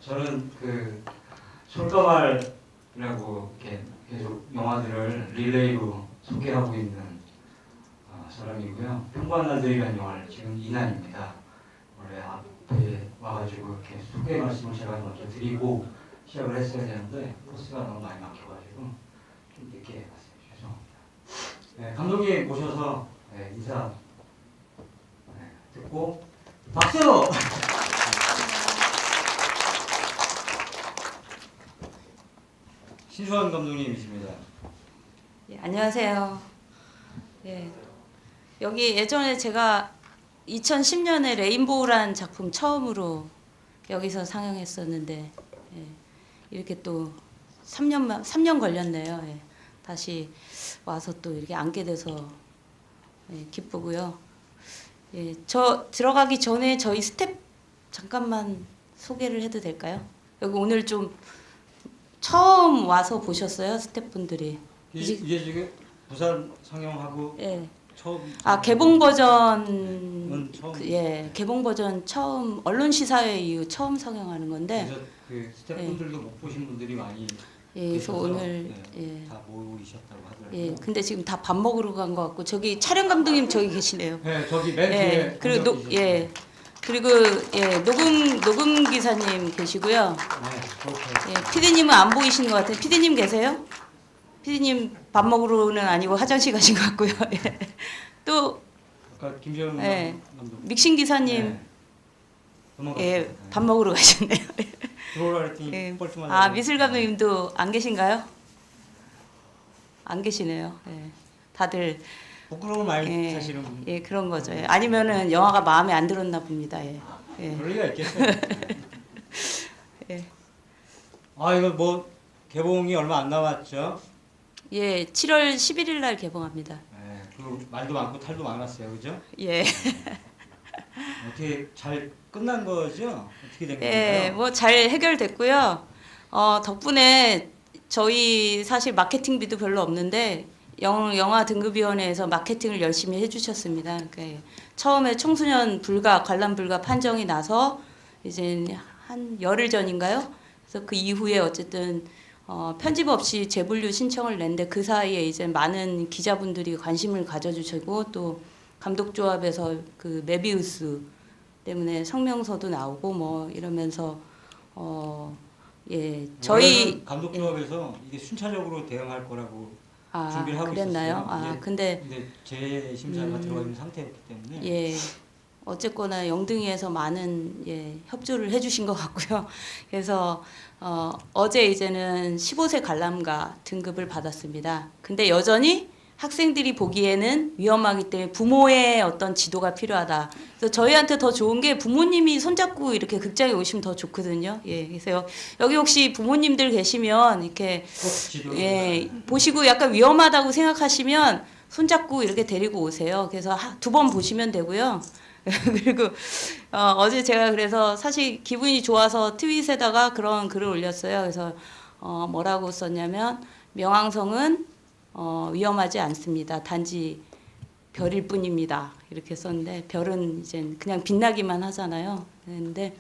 저는 그 솔가말이라고 이렇게 계속 영화들을 릴레이로 소개하고 있는 사람이고요. 평범한 날들이라는 영화를 지금 2난입니다. 원래 앞에 와가지고 이렇게 소개 말씀을 제가 먼저 드리고 시작을 했어야 되는데 코스가 너무 많이 막혀가지고 좀 늦게 왔어요. 죄송합니다. 네, 감독님 모셔서 인사 듣고 박수! 신수환 감독님이십니다. 예, 안녕하세요. 예, 여기 예전에 제가 2010년에 레인보우라는 작품 처음으로 여기서 상영했었는데 예, 이렇게 또 3년 걸렸네요. 예, 다시 와서 또 이렇게 앉게 돼서 기쁘고요. 예, 저 들어가기 전에 저희 스텝 잠깐만 소개를 해도 될까요? 여기 오늘 좀 처음 와서 보셨어요, 스태프분들이? 이제 지금 부산 상영하고 예. 처음 개봉 버전 처음 개봉 버전 처음 언론 시사회 이후 처음 상영하는 건데. 그래서 그 스태프분들도 못 보신 분들이 많이 그래서 계셔서, 오늘 다 모이셨다고 하더라고요. 예, 근데 지금 다 밥 먹으러 간 것 같고 저기 촬영 감독님 저기 계시네요. 네, 저기 맨 뒤에 그리고 그리고 녹음 기사님 계시고요. 그렇게 PD님은 안 보이시는 것 같아요. PD님 계세요? PD님 밥 먹으러는 아니고 화장실 가신 것 같고요. 예. 또 아까 김재현 감독 믹싱 기사님 밥 먹으러 가셨네요. 들어오라 했더니 미술 감독님도 안 계신가요? 안 계시네요. 예. 다들 부끄러움을 많이 사실은 예, 그런 거죠. 예. 아니면은 영화가 마음에 안 들었나 봅니다. 예. 그럴 리가 있겠어요. 예. 이거 뭐 개봉이 얼마 안 남았죠? 예, 7월 11일 날 개봉합니다. 네, 그 말도 많고 탈도 많았어요, 그죠? 예. 어떻게 잘 끝난 거죠? 어떻게 된 예, 건가요? 뭐 잘 해결됐고요. 덕분에 저희 사실 마케팅비도 별로 없는데 영화 등급위원회에서 마케팅을 열심히 해주셨습니다. 그러니까 처음에 청소년 불가, 관람 불가 판정이 나서 이제 한 열흘 전인가요? 그래서 그 이후에 어쨌든 편집 없이 재분류 신청을 냈는데 그 사이에 이제 많은 기자분들이 관심을 가져주시고 또 감독조합에서 그 메비우스 때문에 성명서도 나오고 뭐 이러면서 저희 감독조합에서 이게 순차적으로 대응할 거라고 준비를 하고 그랬나요? 있었어요. 근데 재심사가 들어가 있는 상태였기 때문에 예. 어쨌거나 영등이에서 많은 협조를 해주신 것 같고요. 그래서 어제 이제는 15세 관람가 등급을 받았습니다. 근데 여전히 학생들이 보기에는 위험하기 때문에 부모의 어떤 지도가 필요하다. 그래서 저희한테 더 좋은 게 부모님이 손잡고 이렇게 극장에 오시면 더 좋거든요. 예, 그래서 여기 혹시 부모님들 계시면 이렇게 보시고 약간 위험하다고 생각하시면 손잡고 이렇게 데리고 오세요. 그래서 2번 보시면 되고요. 그리고 어제 제가 그래서 사실 기분이 좋아서 트윗에다가 그런 글을 올렸어요. 그래서 뭐라고 썼냐면 명왕성은 위험하지 않습니다. 단지 별일 뿐입니다. 이렇게 썼는데 별은 이제 그냥 빛나기만 하잖아요. 그런데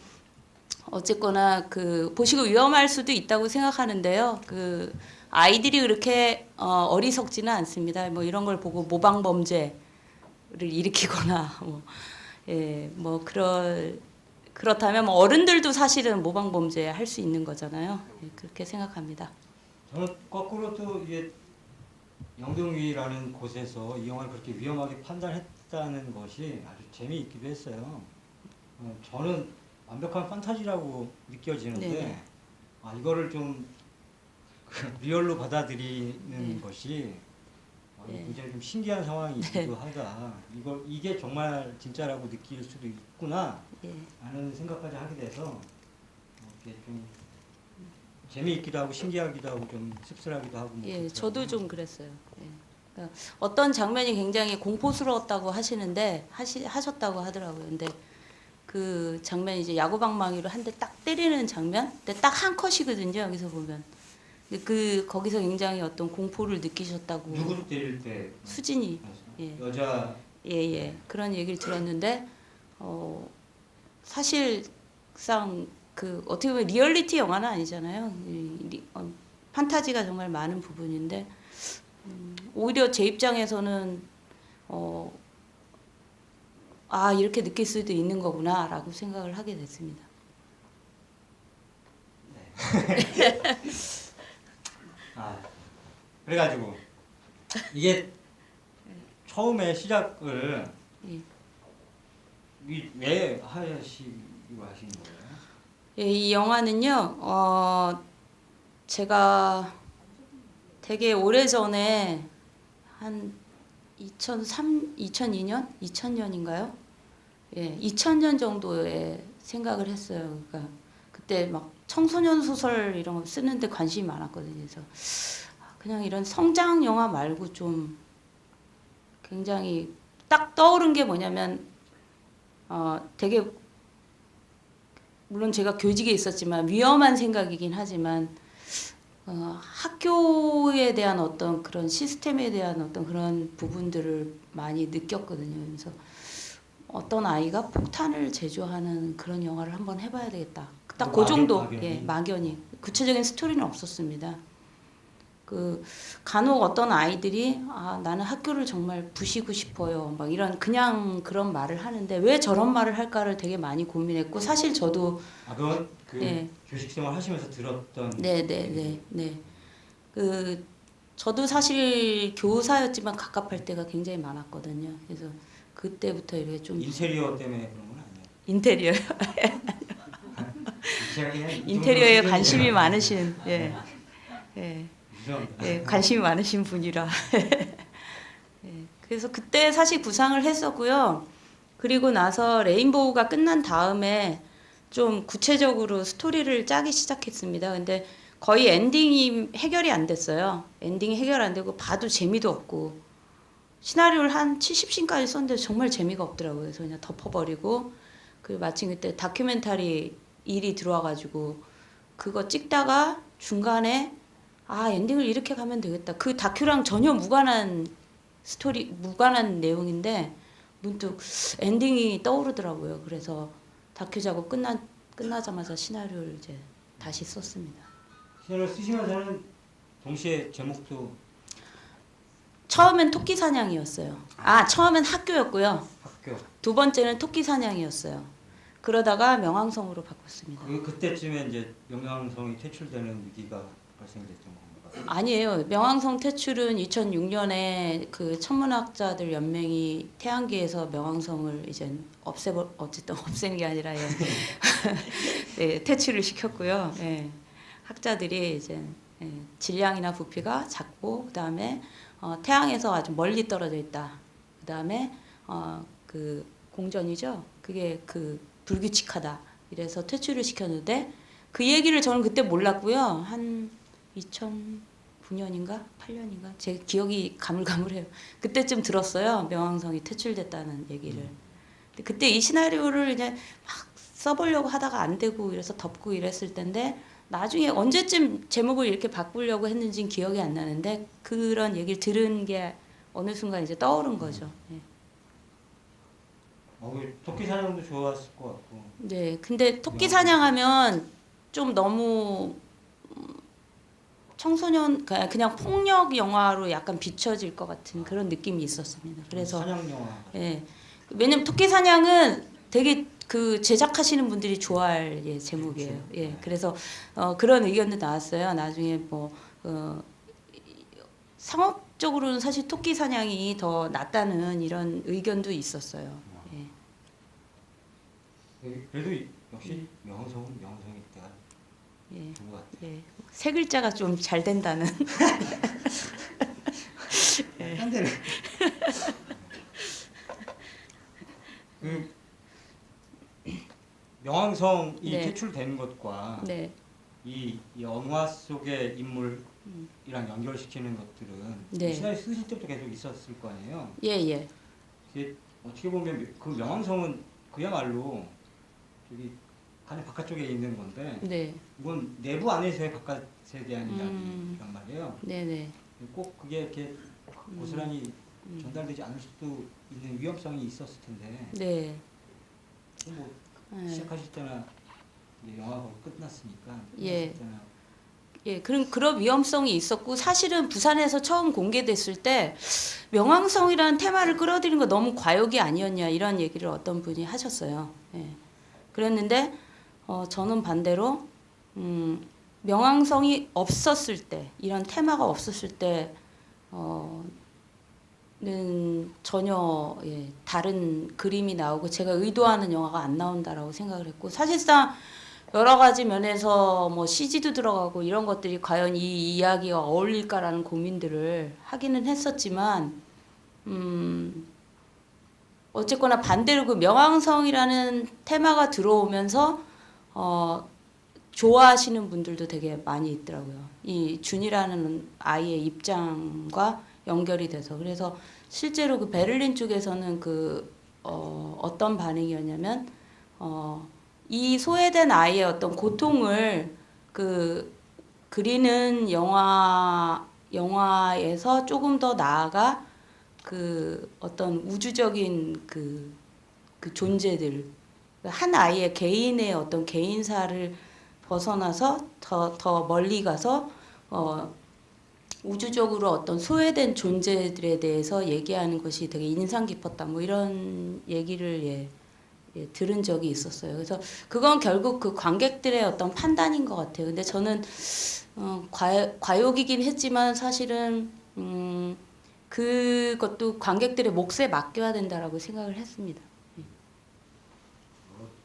어쨌거나 그 보시고 위험할 수도 있다고 생각하는데요. 그 아이들이 그렇게 어리석지는 않습니다. 뭐 이런 걸 보고 모방 범죄를 일으키거나 그렇다면 뭐 어른들도 사실은 모방 범죄 할 수 있는 거잖아요. 그렇게 생각합니다. 저는 거꾸로 또 이게 영등위라는 곳에서 이 영화를 그렇게 위험하게 판단했다는 것이 아주 재미있기도 했어요. 저는 완벽한 판타지라고 느껴지는데 이거를 좀 리얼로 받아들이는 것이 굉장히 좀 신기한 상황이기도 하다. 이게 정말 진짜라고 느낄 수도 있구나 라는 생각까지 하게 돼서 이게 좀 재미있기도 하고 신기하기도 하고 좀 씁쓸하기도 하고 저도 좀 그랬어요. 그러니까 어떤 장면이 굉장히 공포스러웠다고 하셨다고 하더라고요. 근데 그 장면이 이제 야구방망이로 한 대 딱 때리는 장면? 근데 딱 한 컷이거든요. 여기서 보면. 거기서 굉장히 어떤 공포를 느끼셨다고. 누구를 때릴 때? 수진이. 여자. 그런 얘기를 들었는데 사실상 그 어떻게 보면 리얼리티 영화는 아니잖아요. 판타지가 정말 많은 부분인데 오히려 제 입장에서는 이렇게 느낄 수도 있는 거구나라고 생각을 하게 됐습니다. 그래가지고 이게 처음에 시작을 예. 왜 하시기로 하신 거예요? 예, 이 영화는요, 제가 되게 오래전에 한 2002년? 2000년인가요? 예, 2000년 정도에 생각을 했어요. 그러니까 그때 막 청소년 소설 이런 거 쓰는데 관심이 많았거든요. 그래서 그냥 이런 성장 영화 말고 좀 굉장히 딱 떠오른 게 뭐냐면 되게 물론 제가 교직에 있었지만 위험한 생각이긴 하지만 학교에 대한 어떤 그런 시스템에 대한 어떤 그런 부분들을 많이 느꼈거든요. 그래서 어떤 아이가 폭탄을 제조하는 그런 영화를 한번 해봐야 되겠다. 딱 그 정도, 막연히? 예, 막연히. 구체적인 스토리는 없었습니다. 간혹 어떤 아이들이 나는 학교를 정말 부시고 싶어요. 막 이런 그냥 그런 말을 하는데 왜 저런 말을 할까를 되게 많이 고민했고 사실 저도 그건 예. 교직 생활 하시면서 들었던 네. 저도 사실 교사였지만 갑갑할 때가 굉장히 많았거든요. 그래서 그때부터 이렇게 좀 인테리어 때문에 그런 건 아니에요. 인테리어 제가 그냥 이 인테리어에 정도 관심이 수준이에요. 많으신 관심이 많으신 분이라 그래서 그때 사실 구상을 했었고요. 그리고 나서 레인보우가 끝난 다음에 좀 구체적으로 스토리를 짜기 시작했습니다. 근데 거의 엔딩이 해결이 안 됐어요. 엔딩이 해결 안 되고 봐도 재미도 없고 시나리오를 한 70씬까지 썼는데 정말 재미가 없더라고요. 그래서 그냥 덮어버리고 그리고 마침 그때 다큐멘터리 일이 들어와가지고 그거 찍다가 중간에 엔딩을 이렇게 가면 되겠다. 그 다큐랑 전혀 무관한 스토리, 무관한 내용인데 문득 엔딩이 떠오르더라고요. 그래서 다큐 작업 끝나자마자 시나리오를 이제 다시 썼습니다. 시나리오 쓰시면서는 동시에 제목도 처음엔 토끼 사냥이었어요. 처음엔 학교였고요. 학교. 두 번째는 토끼 사냥이었어요. 그러다가 명왕성으로 바꿨습니다. 그때쯤에 이제 명왕성이 퇴출되는 위기가 발생됐던 건가요? 아니에요. 명왕성 퇴출은 2006년에 그 천문학자들 연맹이 태양계에서 명왕성을 이제 어쨌든 없애는 게 아니라 네, 퇴출을 시켰고요. 예. 학자들이 이제 질량이나 부피가 작고 그다음에 태양에서 아주 멀리 떨어져 있다. 그다음에 그 공전이죠. 그게 불규칙하다. 이래서 퇴출을 시켰는데 그 얘기를 저는 그때 몰랐고요. 한 2009년인가 8년인가 제 기억이 가물가물해요. 그때쯤 들었어요. 명왕성이 퇴출됐다는 얘기를. 근데 그때 이 시나리오를 이제 막 써보려고 하다가 안 되고 이래서 덮고 이랬을 텐데 나중에 언제쯤 제목을 이렇게 바꾸려고 했는지는 기억이 안 나는데 그런 얘기를 들은 게 어느 순간 이제 떠오른 거죠. 네. 토끼 사냥도 좋았을 것 같고. 네, 근데 토끼 사냥하면 좀 너무 청소년 그냥 폭력 영화로 약간 비춰질 것 같은 그런 느낌이 있었습니다. 그래서 사냥 영화. 예, 왜냐면 토끼 사냥은 되게 그 제작하시는 분들이 좋아할 제목이에요. 예, 그래서 그런 의견도 나왔어요. 나중에 상업적으로는 사실 토끼 사냥이 더 낫다는 이런 의견도 있었어요. 예. 그래도 역시 명성은 명성일 때가 좋은 것 같아요. 예, 세 글자가 좀 잘 된다는. 딴 데는 명왕성이 네. 퇴출되는 것과 네. 이 영화 속의 인물이랑 연결시키는 것들은 네. 시나리오 쓰실 때부터 계속 있었을 거 아니에요. 예. 이게 어떻게 보면 그 명왕성은 그야말로 저기 가장 바깥쪽에 있는 건데 네. 이건 내부 안에서의 바깥에 대한 이야기란 말이에요. 네네. 꼭 그게 이렇게 고스란히 전달되지 않을 수도 있는 위험성이 있었을 텐데 네. 뭐 네. 시작하실 때나 이제 영화가 끝났으니까. 예. 끝났었잖아요. 예, 그런 위험성이 있었고 사실은 부산에서 처음 공개됐을 때 명왕성이라는 테마를 끌어들인 거 너무 과욕이 아니었냐 이런 얘기를 어떤 분이 하셨어요. 예. 그랬는데 저는 반대로 명왕성이 없었을 때 이런 테마가 없었을 때는 전혀 예, 다른 그림이 나오고 제가 의도하는 영화가 안 나온다라고 생각을 했고 사실상 여러 가지 면에서 뭐 CG도 들어가고 이런 것들이 과연 이 이야기와 어울릴까라는 고민들을 하기는 했었지만 어쨌거나 반대로 그 명왕성이라는 테마가 들어오면서 좋아하시는 분들도 되게 많이 있더라고요. 이 준이라는 아이의 입장과 연결이 돼서 그래서 실제로 그 베를린 쪽에서는 어떤 반응이었냐면 이 소외된 아이의 어떤 고통을 그리는 영화에서 조금 더 나아가 어떤 우주적인 그 존재들 한 아이의 개인의 어떤 개인사를 벗어나서 더 멀리 가서 우주적으로 어떤 소외된 존재들에 대해서 얘기하는 것이 되게 인상 깊었다. 뭐 이런 얘기를 예, 들은 적이 있었어요. 그래서 그건 결국 그 관객들의 어떤 판단인 것 같아요. 근데 저는 과욕이긴 했지만 사실은 그것도 관객들의 몫에 맡겨야 된다라고 생각을 했습니다.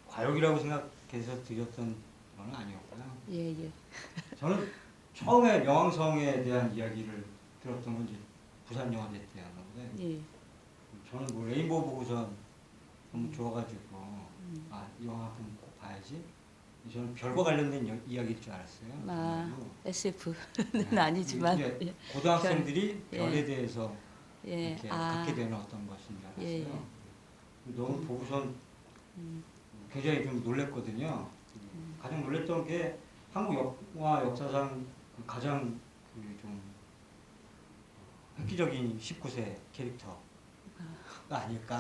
과욕이라고 생각해서 드렸던 건 아니었고요. 예, 예. 저는 처음에 명왕성에 대한 이야기를 들었던 건 이제 부산 영화제 때였는데 예. 저는 뭐 레인보우 보고서 너무 좋아가지고 이 영화 그럼 꼭 봐야지. 저는 별과 관련된 이야기일 줄 알았어요. SF는 아니지만 이제 고등학생들이 예. 별에 대해서 예. 이렇게 갖게 되는 어떤 것인 줄 알았어요. 예. 너무 보고선 굉장히 좀 놀랬거든요. 가장 놀랬던 게 한국 영화 역사상 가장 좀 획기적인 19세 캐릭터가 아닐까.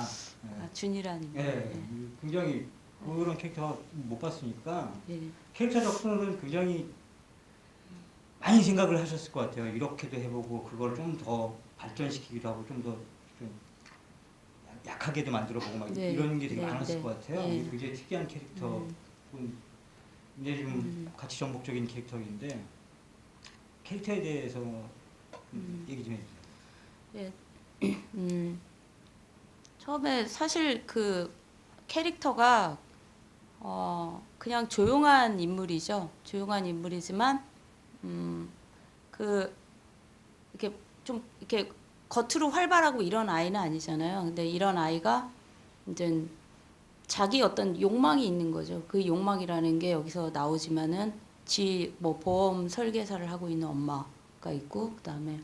준이라는. 예, 굉장히 그런 캐릭터 못 봤으니까 예. 캐릭터 작성은 굉장히 많이 생각을 하셨을 것 같아요. 이렇게도 해보고 그걸 좀 더 발전시키기도 하고 좀 더 좀 약하게도 만들어보고 막 네, 이런 게 되게 네, 많았을 네, 것 같아요. 네. 굉장히 특이한 캐릭터. 굉장히 좀 가치 정복적인 캐릭터인데 캐릭터에 대해서 얘기 좀 해주세요. 예. 처음에 사실 그 캐릭터가 그냥 조용한 인물이죠. 조용한 인물이지만 이렇게 좀 이렇게 겉으로 활발하고 이런 아이는 아니잖아요. 근데 이런 아이가 이제 자기 어떤 욕망이 있는 거죠. 그 욕망이라는 게 여기서 나오지만은 뭐 보험 설계사를 하고 있는 엄마가 있고 그다음에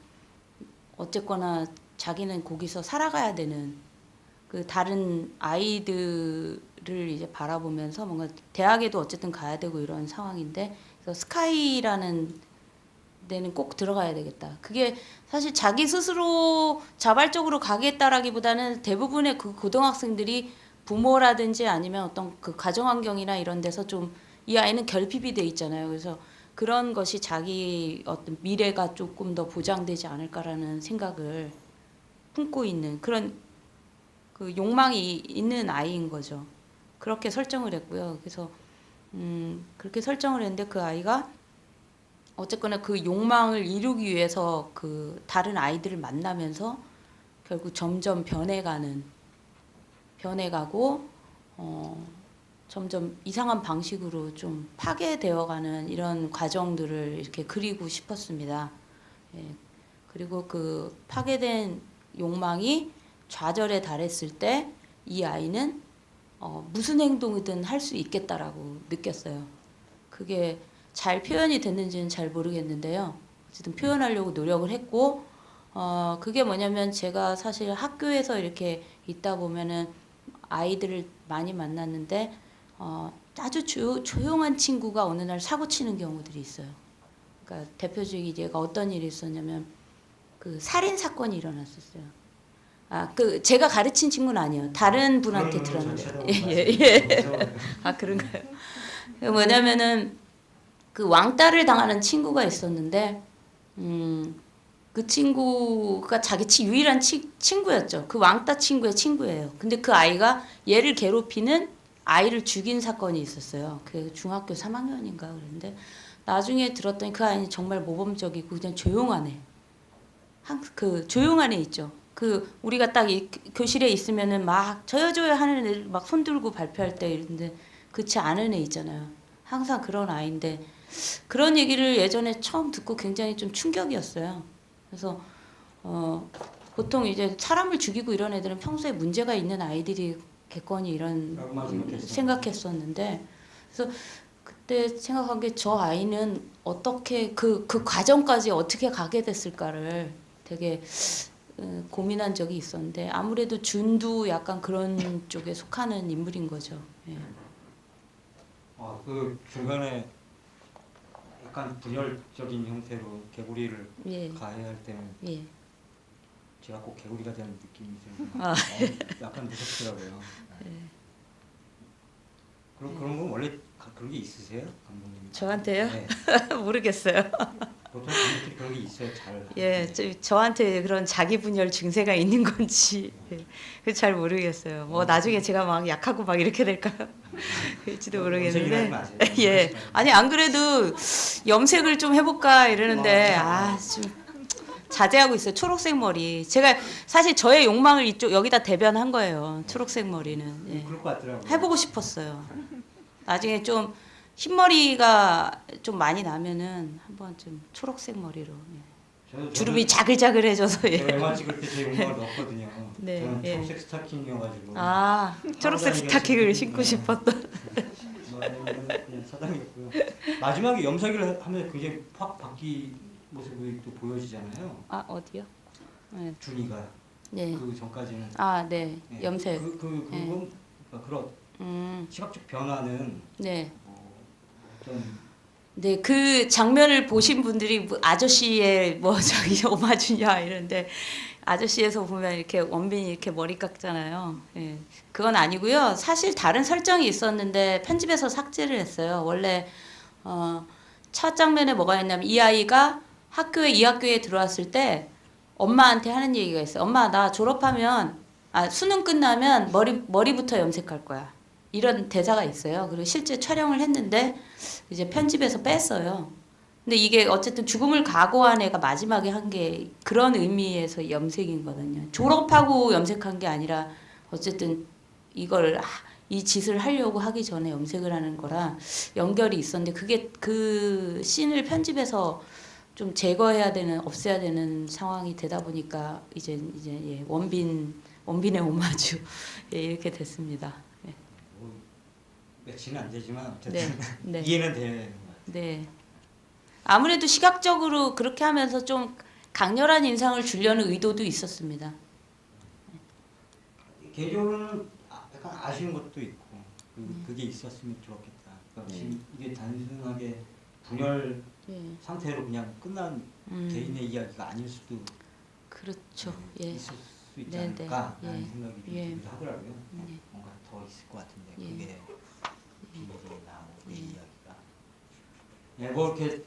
어쨌거나 자기는 거기서 살아가야 되는 그 다른 아이들을 이제 바라보면서 뭔가 대학에도 어쨌든 가야 되고 이런 상황인데 그래서 스카이라는 데는 꼭 들어가야 되겠다. 그게 사실 자기 스스로 자발적으로 가겠다라기보다는 대부분의 그 고등학생들이 부모라든지 아니면 어떤 그 가정 환경이나 이런 데서 좀 이 아이는 결핍이 돼 있잖아요. 그래서 그런 것이 자기 어떤 미래가 조금 더 보장되지 않을까라는 생각을 품고 있는 그런 그 욕망이 있는 아이인 거죠. 그렇게 설정을 했고요. 그래서 그렇게 설정을 했는데 그 아이가 어쨌거나 그 욕망을 이루기 위해서 그 다른 아이들을 만나면서 결국 점점 변해가고 점점 이상한 방식으로 좀 파괴되어가는 이런 과정들을 이렇게 그리고 싶었습니다. 예. 그리고 그 파괴된 욕망이 좌절에 달했을 때 이 아이는 무슨 행동이든 할 수 있겠다라고 느꼈어요. 그게 잘 표현이 됐는지는 잘 모르겠는데요. 어쨌든 표현하려고 노력을 했고 그게 뭐냐면 제가 사실 학교에서 이렇게 있다 보면은 아이들을 많이 만났는데 아주 조용한 친구가 어느 날 사고 치는 경우들이 있어요. 그러니까 대표적인 예가 어떤 일이 있었냐면 그 살인 사건이 일어났었어요. 그 제가 가르친 친구는 아니에요. 다른 분한테 들었는데. 예. 아 그런가요? 뭐냐면은 그 왕따를 당하는 친구가 있었는데 그 친구가 자기 유일한 친구였죠. 그 왕따 친구의 친구예요. 근데 그 아이가 얘를 괴롭히는 아이를 죽인 사건이 있었어요. 그 중학교 3학년인가 그랬는데 나중에 들었더니 그 아이는 정말 모범적이고 그냥 조용한 애. 그 조용한 애 있죠. 그 우리가 딱 이 교실에 있으면은 막 저요저요 하는 애들 막 손들고 발표할 때 이런데 그렇지 않은 애 있잖아요. 항상 그런 아이인데 그런 얘기를 예전에 처음 듣고 굉장히 좀 충격이었어요. 그래서 보통 이제 사람을 죽이고 이런 애들은 평소에 문제가 있는 아이들이겠거니 이런 생각했었는데 그래서 그때 생각한 게 저 아이는 어떻게 그 과정까지 어떻게 가게 됐을까를 되게 고민한 적이 있었는데 아무래도 준도 약간 그런 쪽에 속하는 인물인 거죠. 예. 그 중간에 약간 분열적인 형태로 개구리를 예. 가해야 할 때는 예. 제가 꼭 개구리가 되는 느낌이 들고 약간 무섭더라고요. 그런 건 원래 그런 게 있으세요, 감독님? 저한테요? 네. 모르겠어요. 보통 감독들이 그런 게 있어요, 잘. 예, 저한테 그런 자기 분열 증세가 있는 건지 잘 모르겠어요. 뭐 나중에 제가 막 약하고 막 이렇게 될까요? 그럴지도 모르겠는데. 마세요. 예, 아니 안 그래도 염색을 좀 해볼까 이러는데 좀 자제하고 있어요. 초록색 머리. 제가 사실 저의 욕망을 이쪽 여기다 대변한 거예요. 초록색 머리는. 예. 그럴 것 같더라고요. 해보고 싶었어요. 나중에 좀 흰머리가 좀 많이 나면은 한번 좀 초록색 머리로 주름이 자글자글해져서 제가 영화 찍을 때 제 욕망을 넣었거든요. 네, 저는 예. 초록색 스타킹이어가지고 초록색 스타킹을 신고 싶었던 그냥 사당이었고요. 마지막에 염색을 하면 굉장히 확 바뀐 모습이 또 보여지잖아요. 어디요? 네. 준이가 네. 그 전까지는 네. 예, 염색. 그건 그러니까 그런 시각적 변화는 네. 좀 네, 그 장면을 보신 분들이 뭐 아저씨의 뭐 저기 오마주냐 이런데 아저씨에서 보면 이렇게 원빈이 이렇게 머리 깎잖아요. 예. 그건 아니고요. 사실 다른 설정이 있었는데 편집에서 삭제를 했어요. 원래 첫 장면에 뭐가 있냐면 이 아이가 이 학교에 들어왔을 때 엄마한테 하는 얘기가 있어요. 엄마 나 졸업하면 수능 끝나면 머리부터 염색할 거야. 이런 대사가 있어요. 그리고 실제 촬영을 했는데 이제 편집에서 뺐어요. 근데 이게 어쨌든 죽음을 각오한 애가 마지막에 한 게 그런 의미에서 염색이거든요. 졸업하고 염색한 게 아니라 어쨌든 이 짓을 하려고 하기 전에 염색을 하는 거라 연결이 있었는데 그게 그 씬을 편집해서 좀 없애야 되는 상황이 되다 보니까 이제 예, 원빈의 오마주 예, 이렇게 됐습니다. 예. 뭐 며칠은 안 되지만 어쨌든 네. 이해는 돼요. 네. 아무래도 시각적으로 그렇게 하면서 좀 강렬한 인상을 주려는 의도도 있었습니다. 개인적으로는 약간 아쉬운 것도 있고 그게 있었으면 좋았겠다. 그러니까 지금 이게 단순하게 분열 상태로 그냥 끝난 개인의 이야기가 아닐 수도 그렇죠. 예. 있을 수 있지 네, 않을까라는 네. 생각이 예. 들기도 하더라고요. 네. 뭔가 더 있을 것 같은데 예. 그게 비밀이나 뭐 이야기가. 네, 뭐 이렇게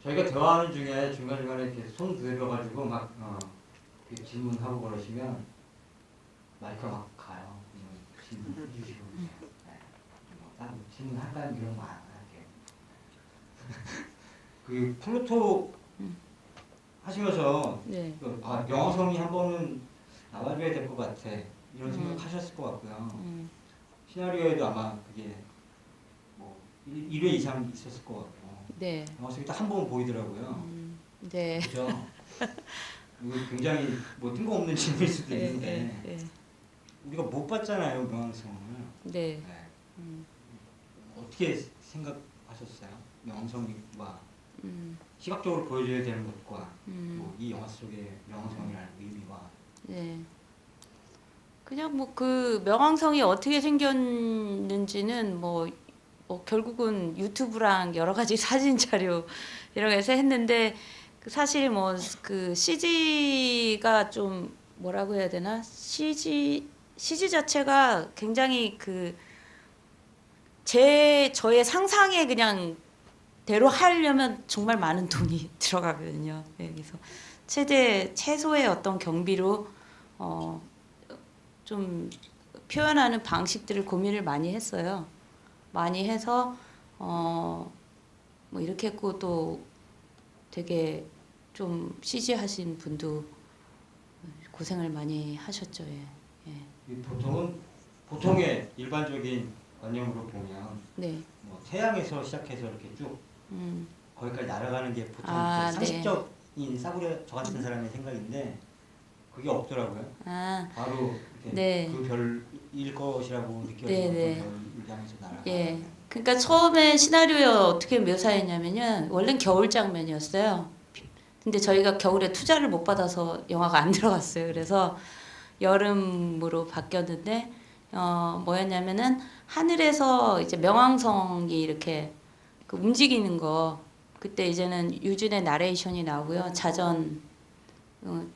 저희가 대화하는 중에 중간중간에 이렇게 손 들어가지고 막 이렇게 질문하고 그러시면 마이크가 막 가요. 질문 해주시고 딱 질문할까요? 이런 거 안 할게요. 그 플루토 하시면서 네. 명성이 한 번은 나와줘야 될 것 같아 이런 생각하셨을 것 같고요. 시나리오에도 아마 그게 뭐 1회 이상 있었을 것 같고 네. 명성이 딱 한 번 보이더라고요. 네. 그죠? 이거 굉장히 뭐 뜬금없는 질문일 수도 예, 있는데 예, 예. 우리가 못 봤잖아요 명성을. 네. 어떻게 생각하셨어요? 명성과 시각적으로 보여줘야 되는 것과 뭐 이 영화 속의 명성이라는 의미와 네. 그냥 뭐 그 명왕성이 어떻게 생겼는지는 뭐 결국은 유튜브랑 여러 가지 사진 자료 이런 거에서 했는데 사실 뭐 그 CG가 좀 뭐라고 해야 되나? CG 자체가 굉장히 그 저의 상상에 그냥 대로 하려면 정말 많은 돈이 들어가거든요. 예, 그래서 최소의 어떤 경비로 좀 표현하는 방식들을 고민을 많이 했어요. 많이 해서 뭐 이렇게 했고 또 되게 좀 CG 하신 분도 고생을 많이 하셨죠. 예. 예. 보통의 일반적인 관념으로 보면 네. 뭐 태양에서 시작해서 이렇게 쭉 음. 거기까지 날아가는 게 보통 아, 상식적인 싸구려 저 같은 사람의 생각인데 그게 없더라고요. 아, 바로 이렇게 네. 그 별일 것이라고 느껴지는 네. 별을 향해서 날아가는. 예. 그러니까 처음에 시나리오에 어떻게 묘사했냐면요. 원래는 겨울 장면이었어요. 근데 저희가 겨울에 투자를 못 받아서 영화가 안 들어갔어요. 그래서 여름으로 바뀌었는데 뭐였냐면은 하늘에서 이제 명왕성이 이렇게 그 움직이는 거 그때 이제는 유준의 나레이션이 나오고요. 자전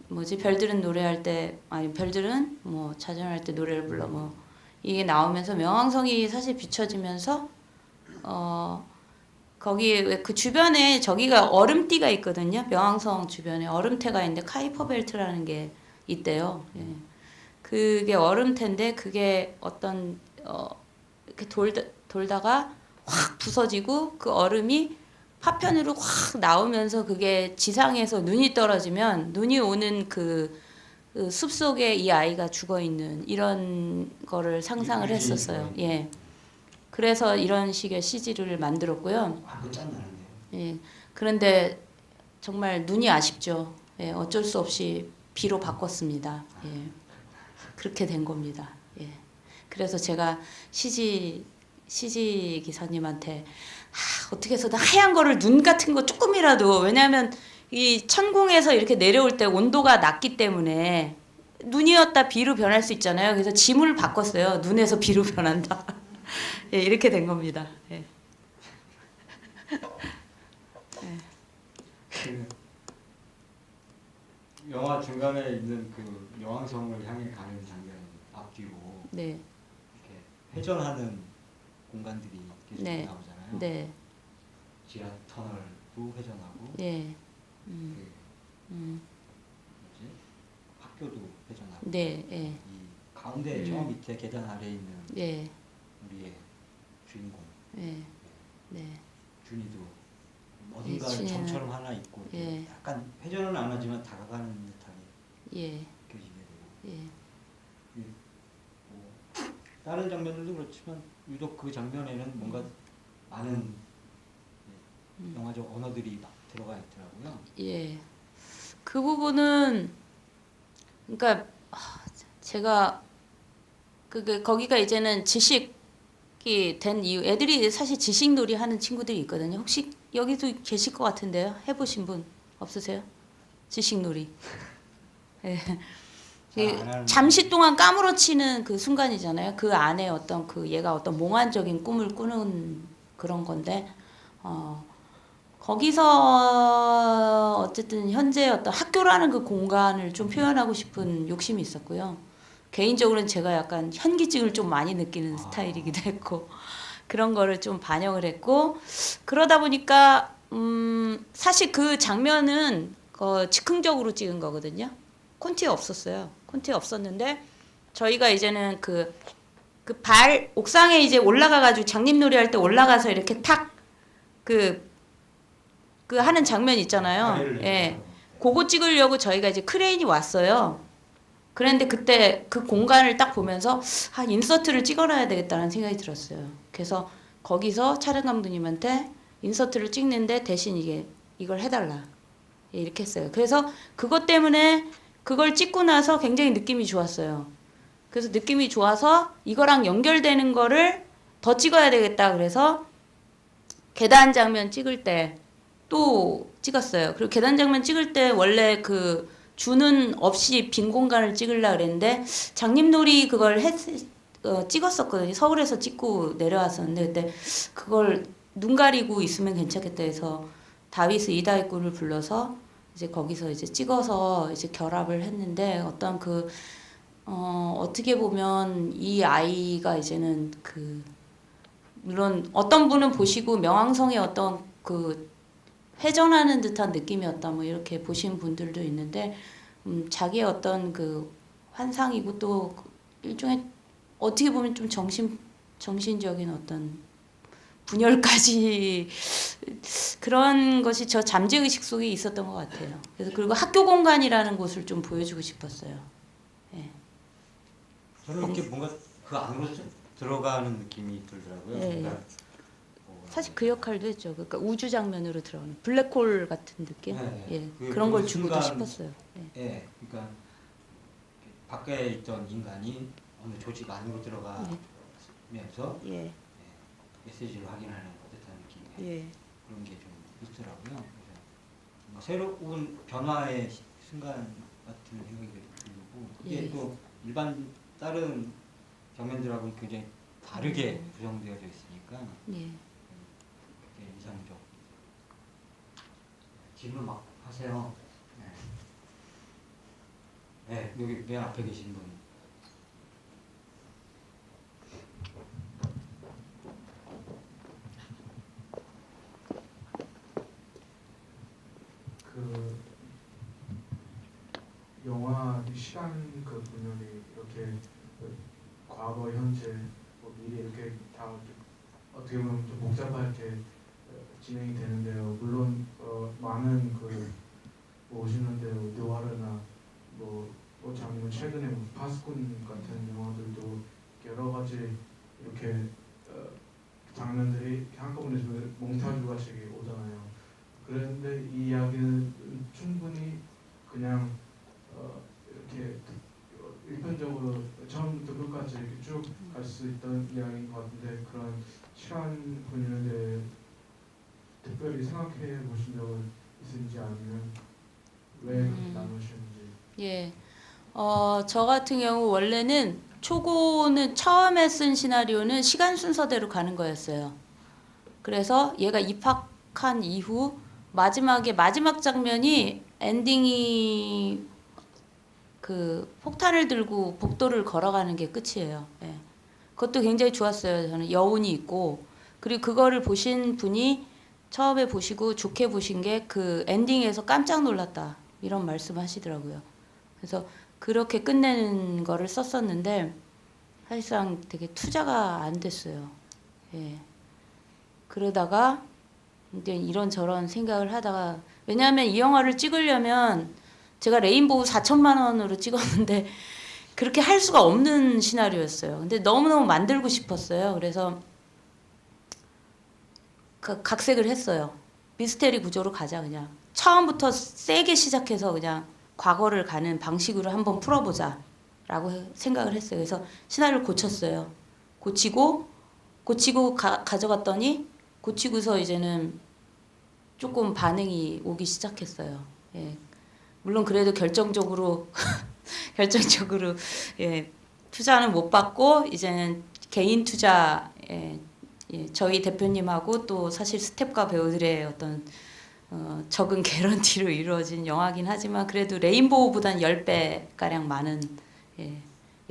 뭐지 별들은 노래할 때 아니 별들은 뭐 자전할 때 노래를 불러 뭐 이게 나오면서 명왕성이 사실 비춰지면서 거기 왜 그 주변에 저기가 얼음띠가 있거든요. 명왕성 주변에 얼음태가 있는데 카이퍼 벨트라는 게 있대요. 예. 그게 얼음태인데 그게 어떤 이렇게 돌다가 확 부서지고 그 얼음이 파편으로 확 나오면서 그게 지상에서 눈이 떨어지면 눈이 오는 그 숲속에 이 아이가 죽어 있는 이런 거를 상상을 했었어요. 예. 그래서 이런 식의 CG를 만들었고요. 아, 그거 짠나는데요. 예. 그런데 정말 눈이 아쉽죠. 예. 어쩔 수 없이 비로 바꿨습니다. 예. 그렇게 된 겁니다. 예. 그래서 제가 CG 기사님한테 어떻게 해서든 하얀 거를 눈 같은 거 조금이라도 왜냐하면 이 천공에서 이렇게 내려올 때 온도가 낮기 때문에 눈이었다 비로 변할 수 있잖아요. 그래서 짐을 바꿨어요. 눈에서 비로 변한다. 예, 이렇게 된 겁니다. 예. 그 영화 중간에 있는 그 여왕성을 향해 가는 장면 앞뒤로 네, 이렇게 회전하는 공간들이 계속 네. 나오잖아요. 네, 지하 터널도 회전하고 네, 그 뭐지? 학교도 회전하고 네, 예, 이 가운데 저 밑에 계단 아래에 있는 예, 우리의 주인공 예, 네, 준이도 어딘가 준이는- 점처럼 하나 있고 예. 약간 회전은 안 하지만 다가가는 듯하게 예, 느껴지게 되고 예, 뭐 다른 장면들도 그렇지만 유독 그 장면에는 뭔가 많은 영화적 언어들이 막 들어가 있더라고요. 예. 그 부분은 그러니까 제가 그게 거기가 이제는 지식이 된 이유 애들이 사실 지식놀이 하는 친구들이 있거든요. 혹시 여기도 계실 것 같은데요. 해보신 분 없으세요? 지식놀이. 예. 잘안 하는 잠시 동안 까무러치는 그 순간이잖아요. 그 안에 어떤 그 얘가 어떤 몽환적인 꿈을 꾸는 그런 건데 거기서 어쨌든 현재 어떤 학교라는 그 공간을 좀 표현하고 싶은 욕심이 있었고요. 개인적으로는 제가 약간 현기증을 좀 많이 느끼는 스타일이기도 했고 그런 거를 좀 반영을 했고 그러다 보니까 사실 그 장면은 즉흥적으로 찍은 거거든요. 콘티에 없었어요. 콘티에 없었는데 저희가 이제는 그 발 옥상에 이제 올라가가지고 장님놀이 할 때 올라가서 이렇게 탁 그 하는 장면 있잖아요. 아래를 예. 내려서. 그거 찍으려고 저희가 이제 크레인이 왔어요. 그런데 그때 그 공간을 딱 보면서 인서트를 찍어놔야 되겠다는 생각이 들었어요. 그래서 거기서 촬영 감독님한테 인서트를 찍는데 대신 이걸 해달라. 예, 이렇게 했어요. 그래서 그것 때문에 그걸 찍고 나서 굉장히 느낌이 좋았어요. 그래서 느낌이 좋아서 이거랑 연결되는 거를 더 찍어야 되겠다. 그래서 계단 장면 찍을 때 또 찍었어요. 그리고 계단 장면 찍을 때 원래 그 주는 없이 빈 공간을 찍으려고 그랬는데 장님놀이 그걸 찍었었거든요. 서울에서 찍고 내려왔었는데 그때 그걸 눈 가리고 있으면 괜찮겠다 해서 다비스 이다이쿠를 불러서 이제 거기서 이제 찍어서 이제 결합을 했는데 어떤 어떻게 보면 이 아이가 이제는 물론 어떤 분은 보시고 명왕성의 어떤 그 회전하는 듯한 느낌이었다 뭐 이렇게 보신 분들도 있는데 자기의 어떤 그 환상이고 또 일종의 어떻게 보면 좀 정신적인 어떤 분열까지 그런 것이 저 잠재의식 속에 있었던 것 같아요. 그래서 그리고 학교 공간이라는 곳을 좀 보여주고 싶었어요. 예. 저는 이렇게 뭔가 그 안으로 들어가는 느낌이 들더라고요. 예, 그러니까 사실 그 역할도 했죠. 그러니까 우주 장면으로 들어오는 블랙홀 같은 느낌. 네, 예, 그 그런 걸 그 주고도 순간, 싶었어요. 예. 예, 그러니까 밖에 있던 인간이 어느 조직 안으로 들어가면서 예, 메시지를 확인하는 듯한 느낌의 예, 그런 게 좀 있더라고요. 그래서 뭔가 새로운 변화의 순간 같은 생각이 들고 이게 예. 또 일반 다른 장면들하고는 굉장히 다르게 구성되어져 있으니까 예. 되게 이상적. 질문 막 하세요. 네, 여기 맨 앞에 계신 분. 그 영화 시간 그 분열이 이렇게 그 과거, 현재, 뭐 미래 이렇게 다 어떻게 보면 좀 복잡하게 진행이 되는데요. 물론 많은 그 보시는 대로 느와르나 장면 최근에 뭐 파스꾼 같은 영화들도 여러 가지 이렇게 장면들이 한꺼번에 몽타주 같이 오잖아요. 그런데 이 이야기는 충분히 그냥 이렇게 일편적으로 처음부터 끝까지 이렇게 쭉 갈 수 있던 이야기인 것 같은데 그런 시간 분열에 대해 특별히 생각해 보신 적은 있는지 아니면 왜 그렇게 나누시는지. 예. 저 같은 경우 원래는 초고는 처음에 쓴 시나리오는 시간 순서대로 가는 거였어요. 그래서 얘가 입학한 이후 마지막 장면이 엔딩이 그 폭탄을 들고 복도를 걸어가는 게 끝이에요. 예. 그것도 굉장히 좋았어요. 저는 여운이 있고 그리고 그거를 보신 분이 처음에 보시고 좋게 보신 게 그 엔딩에서 깜짝 놀랐다 이런 말씀하시더라고요. 그래서 그렇게 끝내는 거를 썼었는데 사실상 되게 투자가 안 됐어요. 예. 그러다가 이제 이런저런 생각을 하다가 왜냐하면 이 영화를 찍으려면 제가 레인보우 4천만 원으로 찍었는데 그렇게 할 수가 없는 시나리오였어요. 근데 너무너무 만들고 싶었어요. 그래서 각색을 했어요. 미스테리 구조로 가자 그냥. 처음부터 세게 시작해서 그냥 과거를 가는 방식으로 한번 풀어보자 라고 생각을 했어요. 그래서 시나리오를 고쳤어요. 고치고 가져갔더니 고치고서 이제는 조금 반응이 오기 시작했어요. 예. 물론 그래도 결정적으로 예, 투자는 못 받고 이제는 개인 투자 저희 대표님하고 또 사실 스텝과 배우들의 어떤 적은 개런티로 이루어진 영화긴 하지만 그래도 레인보우보단 10배 가량 많은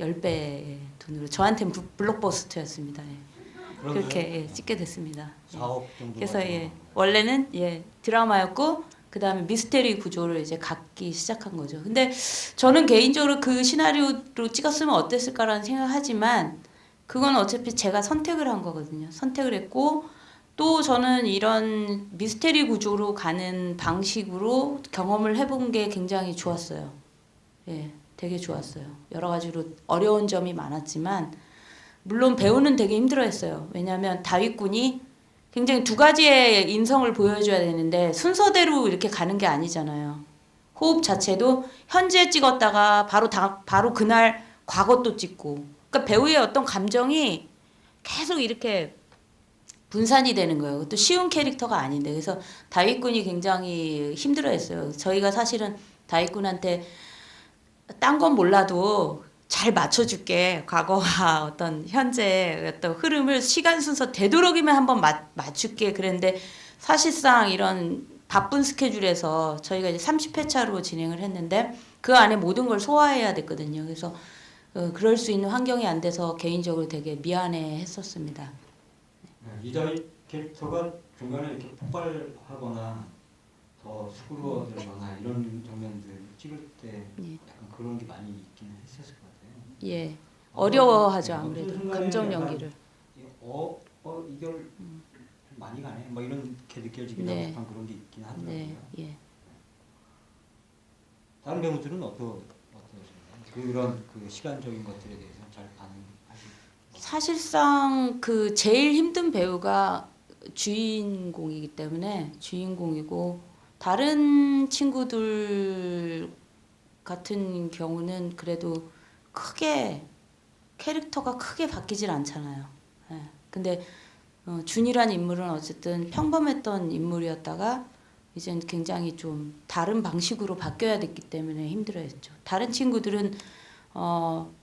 10배의 돈으로 저한테는 블록버스터였습니다. 그렇게 찍게 됐습니다. 4억 정도. 그래서 원래는 드라마였고 그 다음에 미스테리 구조를 이제 갖기 시작한 거죠. 근데 저는 개인적으로 그 시나리오로 찍었으면 어땠을까라는 생각하지만 그건 어차피 제가 선택을 한 거거든요. 선택을 했고 또 저는 이런 미스테리 구조로 가는 방식으로 경험을 해본 게 굉장히 좋았어요. 예, 되게 좋았어요. 여러 가지로 어려운 점이 많았지만 물론 배우는 되게 힘들어했어요. 왜냐하면 다윗군이 굉장히 두 가지의 인성을 보여줘야 되는데 순서대로 이렇게 가는 게 아니잖아요. 호흡 자체도 현재 찍었다가 바로 그날 과거 또 찍고 그러니까 배우의 어떤 감정이 계속 이렇게 분산이 되는 거예요. 그것도 쉬운 캐릭터가 아닌데 그래서 다윗군이 굉장히 힘들어했어요. 저희가 사실은 다윗군한테 딴 건 몰라도 잘 맞춰줄게. 과거와 어떤 현재 어떤 흐름을 시간 순서 되도록이면 한번 맞출게. 그랬는데 사실상 이런 바쁜 스케줄에서 저희가 이제 30회차로 진행을 했는데 그 안에 모든 걸 소화해야 됐거든요. 그래서 그럴 수 있는 환경이 안 돼서 개인적으로 되게 미안해 했었습니다. 이다희 캐릭터가 중간에 이렇게 폭발하거나 더 수그러들거나 이런 장면들 찍을 때 예. 약간 그런 게 많이 있기는 했었을 것 같아요. 예. 어려워하죠, 어떤 아무래도. 순간에 감정 약간 연기를. 이걸 좀 많이 가네. 뭐 이렇게 느껴지기도 네. 하고 약간 그런 게 있긴 하더라고요. 네. 예. 다른 배우들은 어떠신가요? 그런 그 시간적인 것들에 대해서 잘 반응하시고. 사실상 그 제일 힘든 배우가 주인공이기 때문에 주인공이고 다른 친구들 같은 경우는 그래도 크게 캐릭터가 크게 바뀌질 않잖아요. 예. 근데 준이란 인물은 어쨌든 평범했던 인물이었다가 이제 굉장히 좀 다른 방식으로 바뀌어야 됐기 때문에 힘들어했죠. 다른 친구들은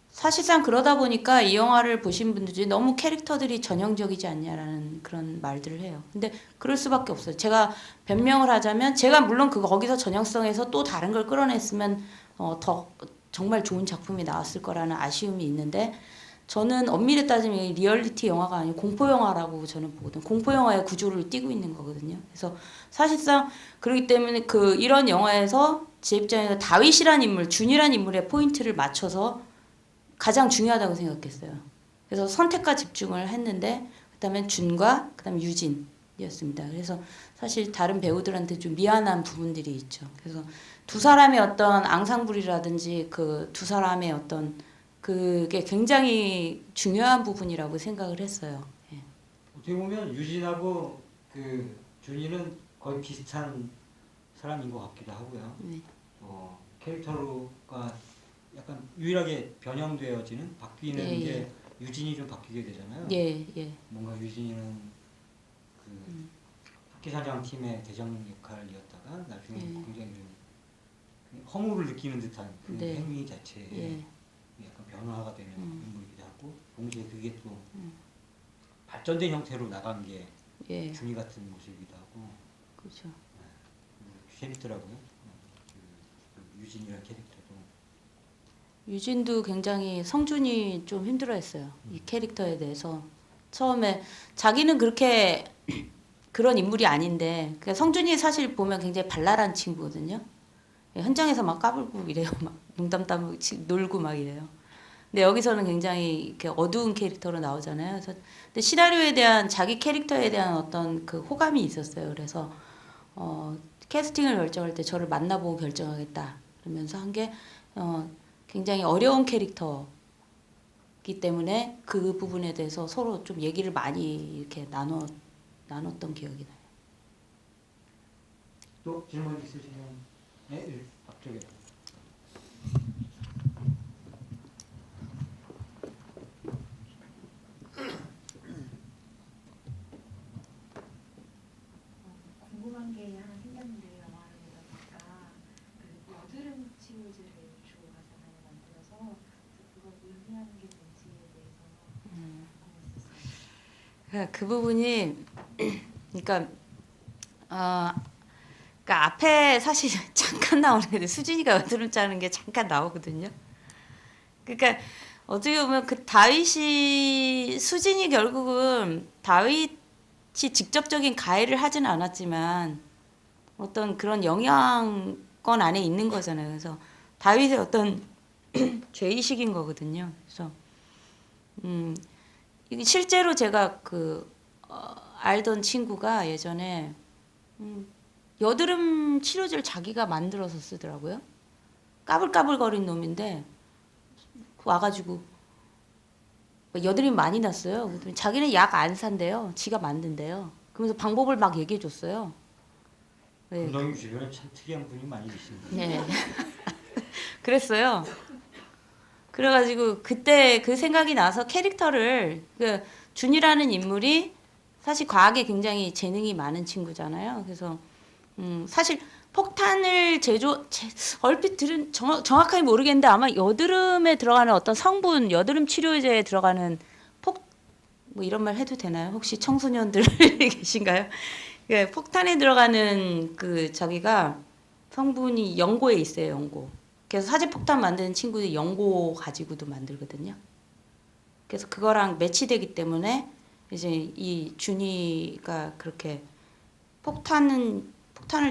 사실상 그러다 보니까 이 영화를 보신 분들이 너무 캐릭터들이 전형적이지 않냐라는 그런 말들을 해요. 근데 그럴 수밖에 없어요. 제가 변명을 하자면 제가 물론 거기서 전형성에서 또 다른 걸 끌어냈으면 더 정말 좋은 작품이 나왔을 거라는 아쉬움이 있는데 저는 엄밀히 따지면 이게 리얼리티 영화가 아니고 공포 영화라고 저는 보거든요. 공포 영화의 구조를 띠고 있는 거거든요. 그래서 사실상 그렇기 때문에 이런 영화에서 제 입장에서 다윗이라는 인물, 준이라는 인물의 포인트를 맞춰서 가장 중요하다고 생각했어요. 그래서 선택과 집중을 했는데 그다음에 준과 그다음에 유진이었습니다. 그래서 사실 다른 배우들한테 좀 미안한 부분들이 있죠. 그래서 두 사람의 어떤 앙상블이라든지 그 두 사람의 어떤 그게 굉장히 중요한 부분이라고 생각을 했어요. 예. 어떻게 보면 유진하고 그 준이는 거의 비슷한 사람인 것 같기도 하고요. 네. 캐릭터가 약간 유일하게 변형되어지는 바뀌는 예, 게 유진이 좀 바뀌게 되잖아요. 예, 예. 뭔가 유진이는 그 학기사장 팀의 대장 역할이었다가 나중에 예. 굉장히 좀 허물을 느끼는 듯한 그 네. 행위 자체에 예. 약간 변화가 되는 인물이기도 하고 동시에 그게 또 발전된 형태로 나간 게 예. 준이 같은 모습이기도 하고 그렇죠. 재밌더라고요. 그 유진이라는 캐릭터도. 유진도 굉장히 성준이 좀 힘들어했어요. 이 캐릭터에 대해서 처음에 자기는 그렇게 그런 인물이 아닌데 그러니까 성준이 사실 보면 굉장히 발랄한 친구거든요. 현장에서 막 까불고 이래요. 막 농담 따먹 놀고 막 이래요. 근데 여기서는 굉장히 이렇게 어두운 캐릭터로 나오잖아요. 그래서 근데 시나리오에 대한 자기 캐릭터에 대한 어떤 그 호감이 있었어요. 그래서 캐스팅을 결정할 때 저를 만나보고 결정하겠다 그러면서 한 게 굉장히 어려운 캐릭터이기 때문에 그 부분에 대해서 서로 좀 얘기를 많이 이렇게 나눴던 기억이 나요. 또 질문 있으시면 네, 앞쪽에. 궁금한 게 하나 생겼는데 영화를 보다 보니까 그 여드름 치료제를 주로 가장하게 만들어서 그걸 의미하는 게 뭔지에 대해서 궁금했었어요. 그 부분이 그러니까 앞에 사실 잠깐 나오는데 수진이가 여드름 짜는 게 잠깐 나오거든요. 그러니까 어떻게 보면 그 다윗이 수진이 결국은 다윗이 직접적인 가해를 하지는 않았지만 어떤 그런 영향권 안에 있는 거잖아요. 그래서 다윗의 어떤 죄의식인 거거든요. 그래서 이게 실제로 제가 알던 친구가 예전에 여드름 치료제를 자기가 만들어서 쓰더라고요. 까불까불거린 놈인데 와가지고 여드름이 많이 났어요. 그랬더니 자기는 약 안 산대요. 지가 만든대요. 그러면서 방법을 막 얘기해 줬어요. 네. 감독님 주변에 참 특이한 분이 많이 계십니다. 네. 그랬어요. 그래가지고 그때 그 생각이 나서 캐릭터를 준이라는 인물이 사실 과학에 굉장히 재능이 많은 친구잖아요. 그래서 사실 폭탄을 얼핏 들은 정확하게 모르겠는데 아마 여드름에 들어가는 어떤 성분, 여드름 치료제에 들어가는 뭐 이런 말 해도 되나요? 혹시 청소년들 계신가요? 예, 폭탄에 들어가는 저기가 성분이 연고에 있어요, 연고. 그래서 사제폭탄 만드는 친구들이 연고 가지고도 만들거든요. 그래서 그거랑 매치되기 때문에 이제 이 준이가 그렇게 폭탄을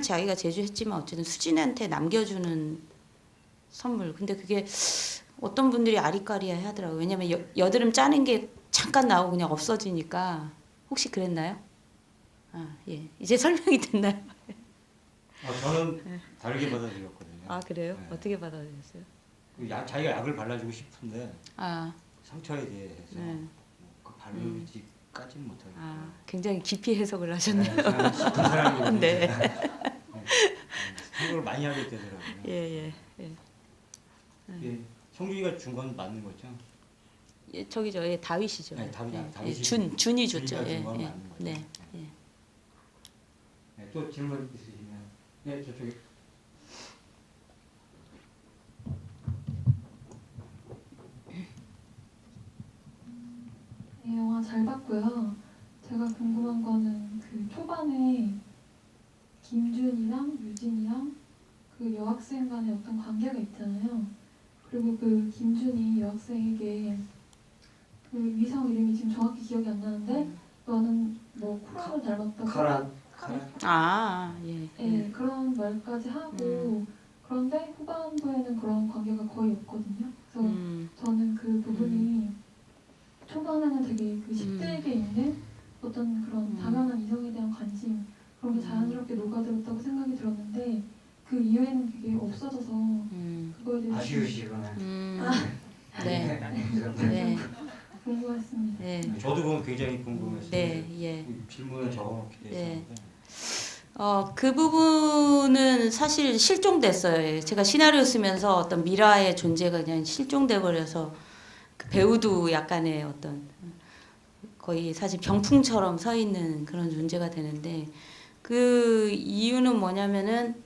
자기가 제조했지만 어쨌든 수진한테 남겨주는 선물. 근데 그게 어떤 분들이 아리까리해 하더라고요. 왜냐면 여드름 짜는 게 잠깐 나오고 그냥 없어지니까. 혹시 그랬나요? 아, 예. 이제 설명이 됐나요? 저는 다르게 받아들였거든요. 아, 그래요? 네. 어떻게 받아들였어요? 자기가 약을 발라주고 싶은데 아, 상처에 대해서 네. 그 바르지까지는 못하고. 아, 굉장히 깊이 해석을 하셨네요. 그냥 싶은 사람이 네. 생각을 많이 하게 되더라고요. 예. 예, 성준이가 준 건 맞는 거죠? 예, 저기죠. 예, 다윗이죠. 네, 다윗이 준이 줬죠. 준이가 예, 준 건 예. 맞는 거죠. 네. 예. 네, 또 질문 있으시면 네, 저쪽에. 네, 영화 잘 봤고요. 제가 궁금한 거는 그 초반에 김준이랑 유진이랑 그 여학생 간의 어떤 관계가 있잖아요. 그리고 그 김준이 여학생에게 그 위성 이름이 지금 정확히 기억이 안 나는데 너는 뭐 코란을 닮았다고 카란. 아, 예. 네, 그런 말까지 하고 그런데 후반부에는 그런 관계가 거의 없거든요. 그래서 저는 그 부분이 초반에는 되게 그 10대에게 있는 어떤 그런 당연한 이성에 대한 관심 그런 게 자연스럽게 녹아들었다고 생각이 들었는데 그 이후에는 그게 없어져서 그거에 대해서 아쉬우시구나. 네. 네. 궁금했습니다. 네. 저도 그건 굉장히 궁금했어요. 네, 예. 질문을 적어놓게 네. 됐었는데. 그 부분은 사실 실종됐어요. 예. 제가 시나리오 쓰면서 어떤 미라의 존재가 그냥 실종돼 버려서 그 배우도 약간의 어떤 거의 사실 병풍처럼 서 있는 그런 존재가 되는데 그 이유는 뭐냐면은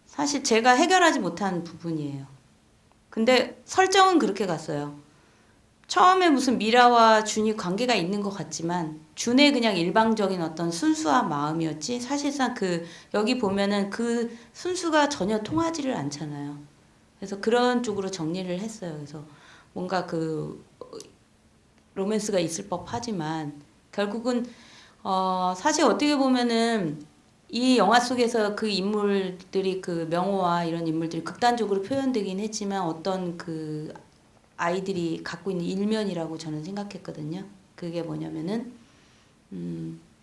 사실 제가 해결하지 못한 부분이에요. 근데 설정은 그렇게 갔어요. 처음에 무슨 미라와 준이 관계가 있는 것 같지만 준의 그냥 일방적인 어떤 순수한 마음이었지 사실상 그 여기 보면은 그 순수가 전혀 통하지를 않잖아요. 그래서 그런 쪽으로 정리를 했어요. 그래서 뭔가 그 로맨스가 있을 법하지만 결국은 사실 어떻게 보면은 이 영화 속에서 그 인물들이 그 명호와 이런 인물들이 극단적으로 표현되긴 했지만 어떤 그 아이들이 갖고 있는 일면이라고 저는 생각했거든요. 그게 뭐냐면은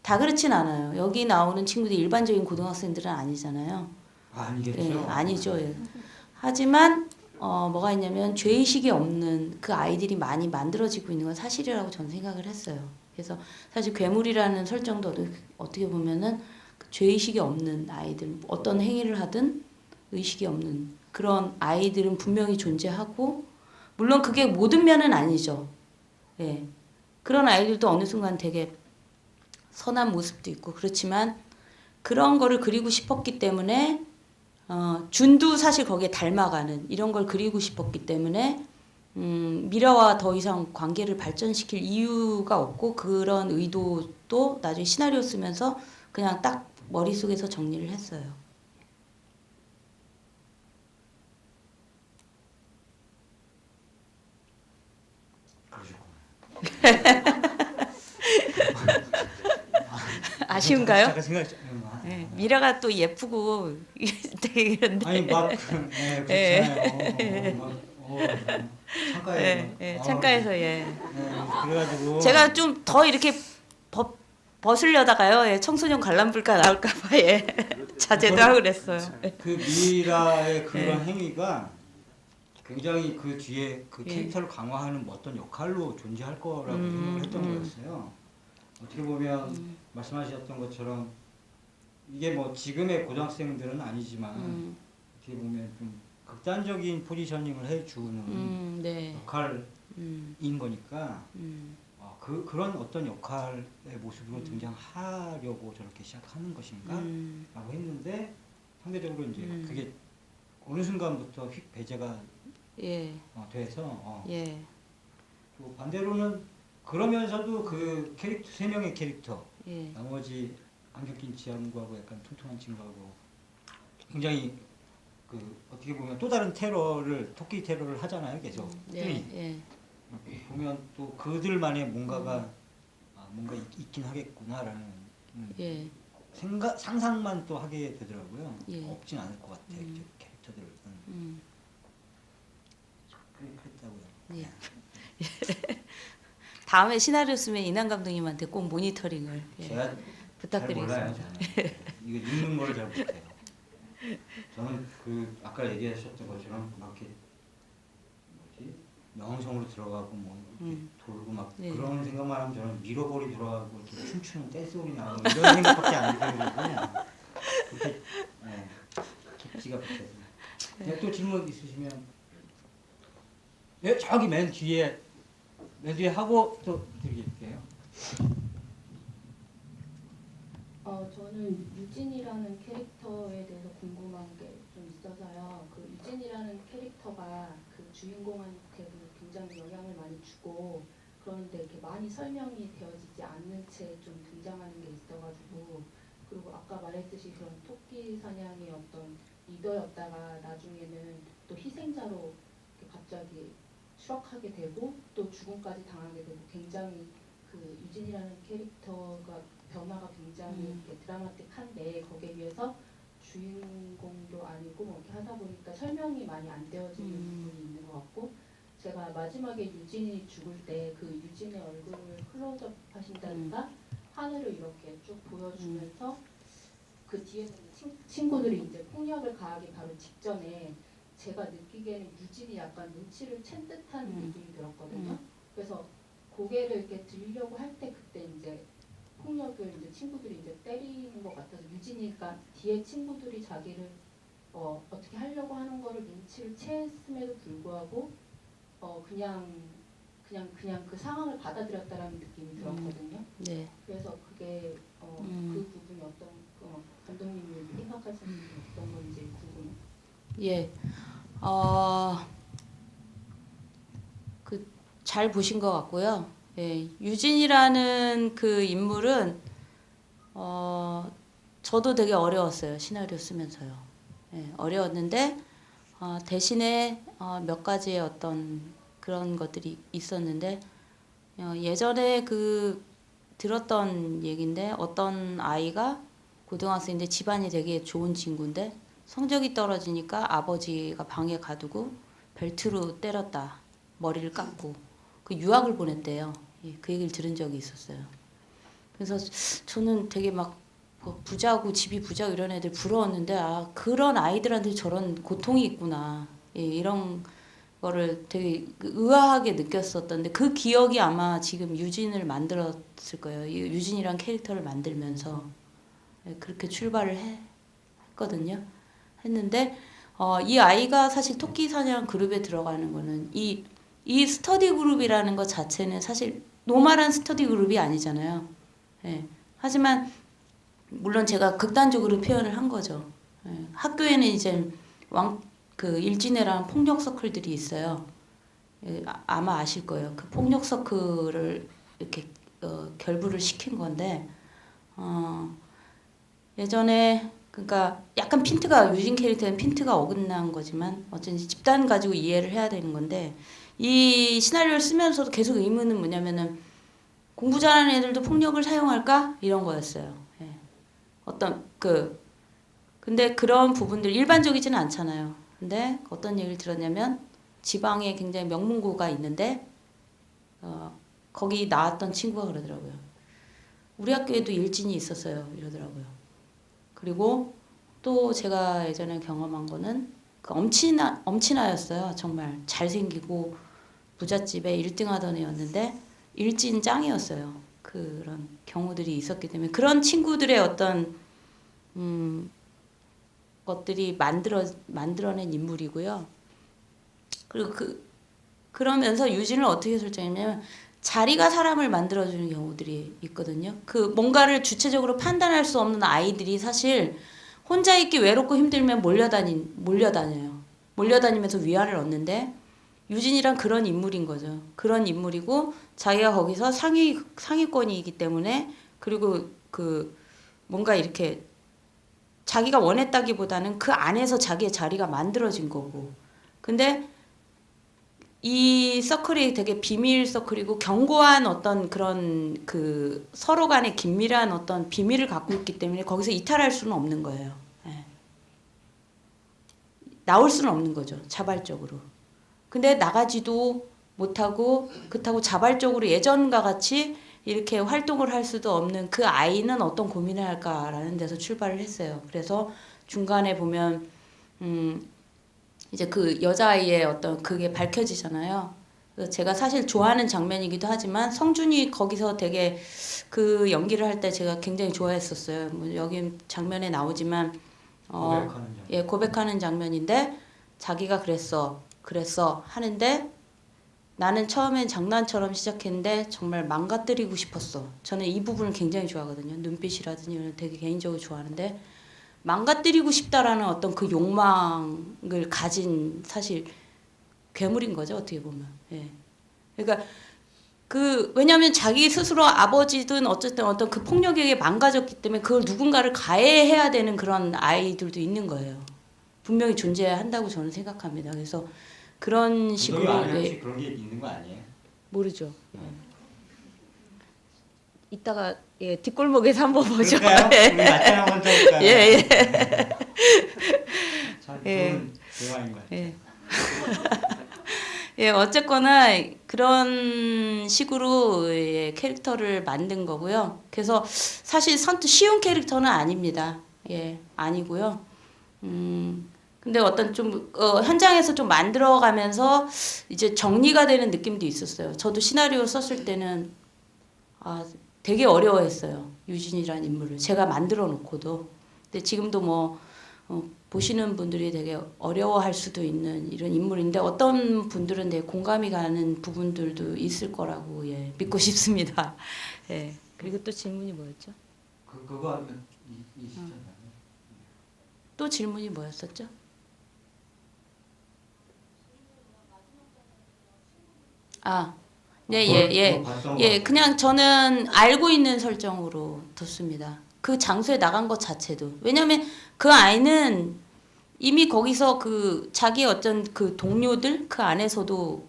다 그렇진 않아요. 여기 나오는 친구들이 일반적인 고등학생들은 아니잖아요. 아니겠죠. 예, 아니죠. 예. 하지만 뭐가 있냐면 죄의식이 없는 그 아이들이 많이 만들어지고 있는 건 사실이라고 저는 생각을 했어요. 그래서 사실 괴물이라는 설정도 어떻게 보면은 그 죄의식이 없는 아이들 어떤 행위를 하든 의식이 없는 그런 아이들은 분명히 존재하고 물론 그게 모든 면은 아니죠. 예. 그런 아이들도 어느 순간 되게 선한 모습도 있고 그렇지만 그런 거를 그리고 싶었기 때문에 준도 사실 거기에 닮아가는 이런 걸 그리고 싶었기 때문에 미라와 더 이상 관계를 발전시킬 이유가 없고 그런 의도도 나중에 시나리오 쓰면서 그냥 딱 머릿속에서 정리를 했어요. 아쉬운가요? 잠깐 생각. 네, 미라가 또 예쁘고 되게 이런데. 아니 막 그렇잖아요. 창가에. 창가에서 예. 그래가지고 제가 좀 더 이렇게 벗으려다가요. 예, 청소년 관람불가 나올까봐 예. 자제도 하고 그랬어요. 그 미라의 그런 행위가 굉장히 그 뒤에 그 캐릭터를 강화하는 어떤 역할로 존재할 거라고 생각을 했던 거였어요. 어떻게 보면 말씀하셨던 것처럼 이게 뭐 지금의 고등학생들은 아니지만 어떻게 보면 좀 극단적인 포지셔닝을 해주는 네. 역할인 거니까 그런 어떤 역할의 모습으로 등장하려고 저렇게 시작하는 것인가? 라고 했는데 상대적으로 이제 그게 어느 순간부터 휙 배제가 예. 돼서 예. 또 반대로는 그러면서도 그 캐릭터 세 명의 캐릭터 예. 나머지 안경 낀 지하군하고 약간 통통한 친구하고 굉장히 그 어떻게 보면 또 다른 토끼 테러를 하잖아요 계속. 예. 예. 보면 또 그들만의 뭔가가 뭔가 있긴 하겠구나라는 예. 상상만 또 하게 되더라고요. 예. 없진 않을 것 같아 캐릭터들은. 그랬다고요. 예. 다음에 시나리오 쓰면 이남 감독님한테 꼭 모니터링을 제가 잘 부탁드리겠습니다. 몰라요. 저는. 이거 읽는 걸 잘 못해요. 저는 그 아까 얘기하셨던 것처럼 막 이렇게 뭐지 명성으로 들어가고 뭐 이렇게 돌고 막 네. 그런 생각만 하면 저는 미러볼이 들어가고 이렇게 춤추는 댄스홀이 나오고 이런 생각밖에 안 들거든요. 그렇게 깊지가 못해서. 네, 또 질문 있으시면 네, 저기 맨 뒤에 하고 또 드릴게요. 저는 유진이라는 캐릭터에 대해서 궁금한 게 좀 있어서요. 그 유진이라는 캐릭터가 그 주인공한테도 굉장히 영향을 많이 주고 그런데 이렇게 많이 설명이 되어지지 않는 채 좀 등장하는 게 있어가지고 그리고 아까 말했듯이 그런 토끼 사냥의 어떤 리더였다가 나중에는 또 희생자로 이렇게 갑자기 추락하게 되고 또 죽음까지 당하게 되고 굉장히 그 유진이라는 캐릭터가 변화가 굉장히 이렇게 드라마틱한데 거기에 비해서 주인공도 아니고 뭐 이렇게 하다 보니까 설명이 많이 안 되어지는 부분이 있는 것 같고 제가 마지막에 유진이 죽을 때 그 유진의 얼굴을 클로즈업 하신다든가 하늘을 이렇게 쭉 보여주면서 그 뒤에는 친구들이 이제 폭력을 가하기 바로 직전에 제가 느끼기에는 유진이 약간 눈치를 챈 듯한 느낌이 들었거든요. 그래서 고개를 이렇게 들려고 할 때 그때 이제 폭력을 이제 친구들이 이제 때리는 것 같아서 유진이가 뒤에 친구들이 자기를 어떻게 하려고 하는 거를 눈치를 채했음에도 불구하고 그냥 그 상황을 받아들였다라는 느낌이 들었거든요. 네. 그래서 그게 그 부분이 어떤 감독님이 생각하시는 게 어떤 건지 궁금해요. 예. 잘 보신 것 같고요. 예, 유진이라는 그 인물은 저도 되게 어려웠어요. 시나리오 쓰면서요. 예, 어려웠는데 대신에 몇 가지의 어떤 그런 것들이 있었는데 예전에 그 들었던 얘기인데 어떤 아이가 고등학생인데 집안이 되게 좋은 친구인데 성적이 떨어지니까 아버지가 방에 가두고 벨트로 때렸다. 머리를 깎고 그 유학을 보냈대요. 예, 그 얘기를 들은 적이 있었어요. 그래서 저는 되게 막 부자고 집이 부자고 이런 애들 부러웠는데 그런 아이들한테 저런 고통이 있구나. 예, 이런 거를 되게 의아하게 느꼈었던데 그 기억이 아마 지금 유진을 만들었을 거예요. 유진이란 캐릭터를 만들면서 예, 그렇게 출발을 했거든요. 했는데 이 아이가 사실 토끼 사냥 그룹에 들어가는 거는 이 스터디 그룹이라는 것 자체는 사실 노멀한 스터디 그룹이 아니잖아요. 예. 하지만 물론 제가 극단적으로 표현을 한 거죠. 예. 학교에는 이제 그 일진회라는 폭력 서클들이 있어요. 예, 아마 아실 거예요. 그 폭력 서클을 이렇게 결부를 시킨 건데 예전에 그러니까 약간 핀트가 유진 캐릭터는 핀트가 어긋난 거지만 어쩐지 집단 가지고 이해를 해야 되는 건데 이 시나리오를 쓰면서도 계속 의문은 뭐냐면은 공부 잘하는 애들도 폭력을 사용할까 이런 거였어요. 예. 근데 그런 부분들 일반적이지는 않잖아요. 근데 어떤 얘기를 들었냐면 지방에 굉장히 명문고가 있는데 거기 나왔던 친구가 그러더라고요. 우리 학교에도 일진이 있었어요. 이러더라고요. 그리고 또 제가 예전에 경험한 거는 그 엄친아였어요. 정말 잘생기고 부잣집에 1등 하던 애였는데 일진 짱이었어요. 그런 경우들이 있었기 때문에 그런 친구들의 어떤 것들이 만들어낸 인물이고요. 그리고 그러면서 유진을 어떻게 설정했냐면 자리가 사람을 만들어주는 경우들이 있거든요. 그 뭔가를 주체적으로 판단할 수 없는 아이들이 사실 혼자 있기 외롭고 힘들면 몰려다녀요. 몰려다니면서 위안을 얻는데 유진이란 그런 인물인 거죠. 그런 인물이고 자기가 거기서 상위권이기 때문에 그리고 그 뭔가 이렇게 자기가 원했다기보다는 그 안에서 자기의 자리가 만들어진 거고 근데 이 서클이 되게 비밀 서클이고 견고한 어떤 그런 그 서로 간의 긴밀한 어떤 비밀을 갖고 있기 때문에 거기서 이탈할 수는 없는 거예요. 예. 나올 수는 없는 거죠. 자발적으로. 근데 나가지도 못하고 그렇다고 자발적으로 예전과 같이 이렇게 활동을 할 수도 없는 그 아이는 어떤 고민을 할까라는 데서 출발을 했어요. 그래서 중간에 보면 이제 그 여자아이의 어떤 그게 밝혀지잖아요. 그래서 제가 사실 좋아하는 장면이기도 하지만 성준이 거기서 되게 그 연기를 할 때 제가 굉장히 좋아했었어요. 뭐 여기 장면에 나오지만 고백하는 장면. 예, 고백하는 장면인데 자기가 그랬어 하는데 나는 처음엔 장난처럼 시작했는데 정말 망가뜨리고 싶었어. 저는 이 부분을 굉장히 좋아하거든요. 눈빛이라든지 이런 걸 되게 개인적으로 좋아하는데 망가뜨리고 싶다라는 어떤 그 욕망을 가진 사실 괴물인 거죠. 어떻게 보면. 예. 그러니까 왜냐하면 자기 스스로 아버지든 어쨌든 어떤 그 폭력에게 망가졌기 때문에 그걸 누군가를 가해해야 되는 그런 아이들도 있는 거예요. 분명히 존재한다고 저는 생각합니다. 그래서 그런 식으로 안에 혹시 그런 게 있는 거 아니에요? 모르죠. 이따가 예, 뒷골목에서 한번 보죠. 그럴까요? 우리 나타나 한번 해볼까요? 예. 참 예. 좋은 대화인 것 같아요. 예. 예, 어쨌거나 그런 식으로 예, 캐릭터를 만든 거고요. 그래서 사실 선뜻 쉬운 캐릭터는 아닙니다. 예, 아니고요. 근데 어떤 좀 현장에서 좀 만들어가면서 이제 정리가 되는 느낌도 있었어요. 저도 시나리오 썼을 때는 되게 어려워했어요. 유진이라는 인물을 제가 만들어 놓고도. 근데 지금도 뭐 보시는 분들이 되게 어려워할 수도 있는 이런 인물인데 어떤 분들은 되게 공감이 가는 부분들도 있을 거라고 예, 믿고 싶습니다. 예. 그리고 또 질문이 뭐였죠? 그거 있었잖아요. 또 질문이 뭐였었죠? 예, 그냥 저는 알고 있는 설정으로 뒀습니다. 그 장소에 나간 것 자체도. 왜냐면 그 아이는 이미 거기서 그 자기 어떤 그 동료들 그 안에서도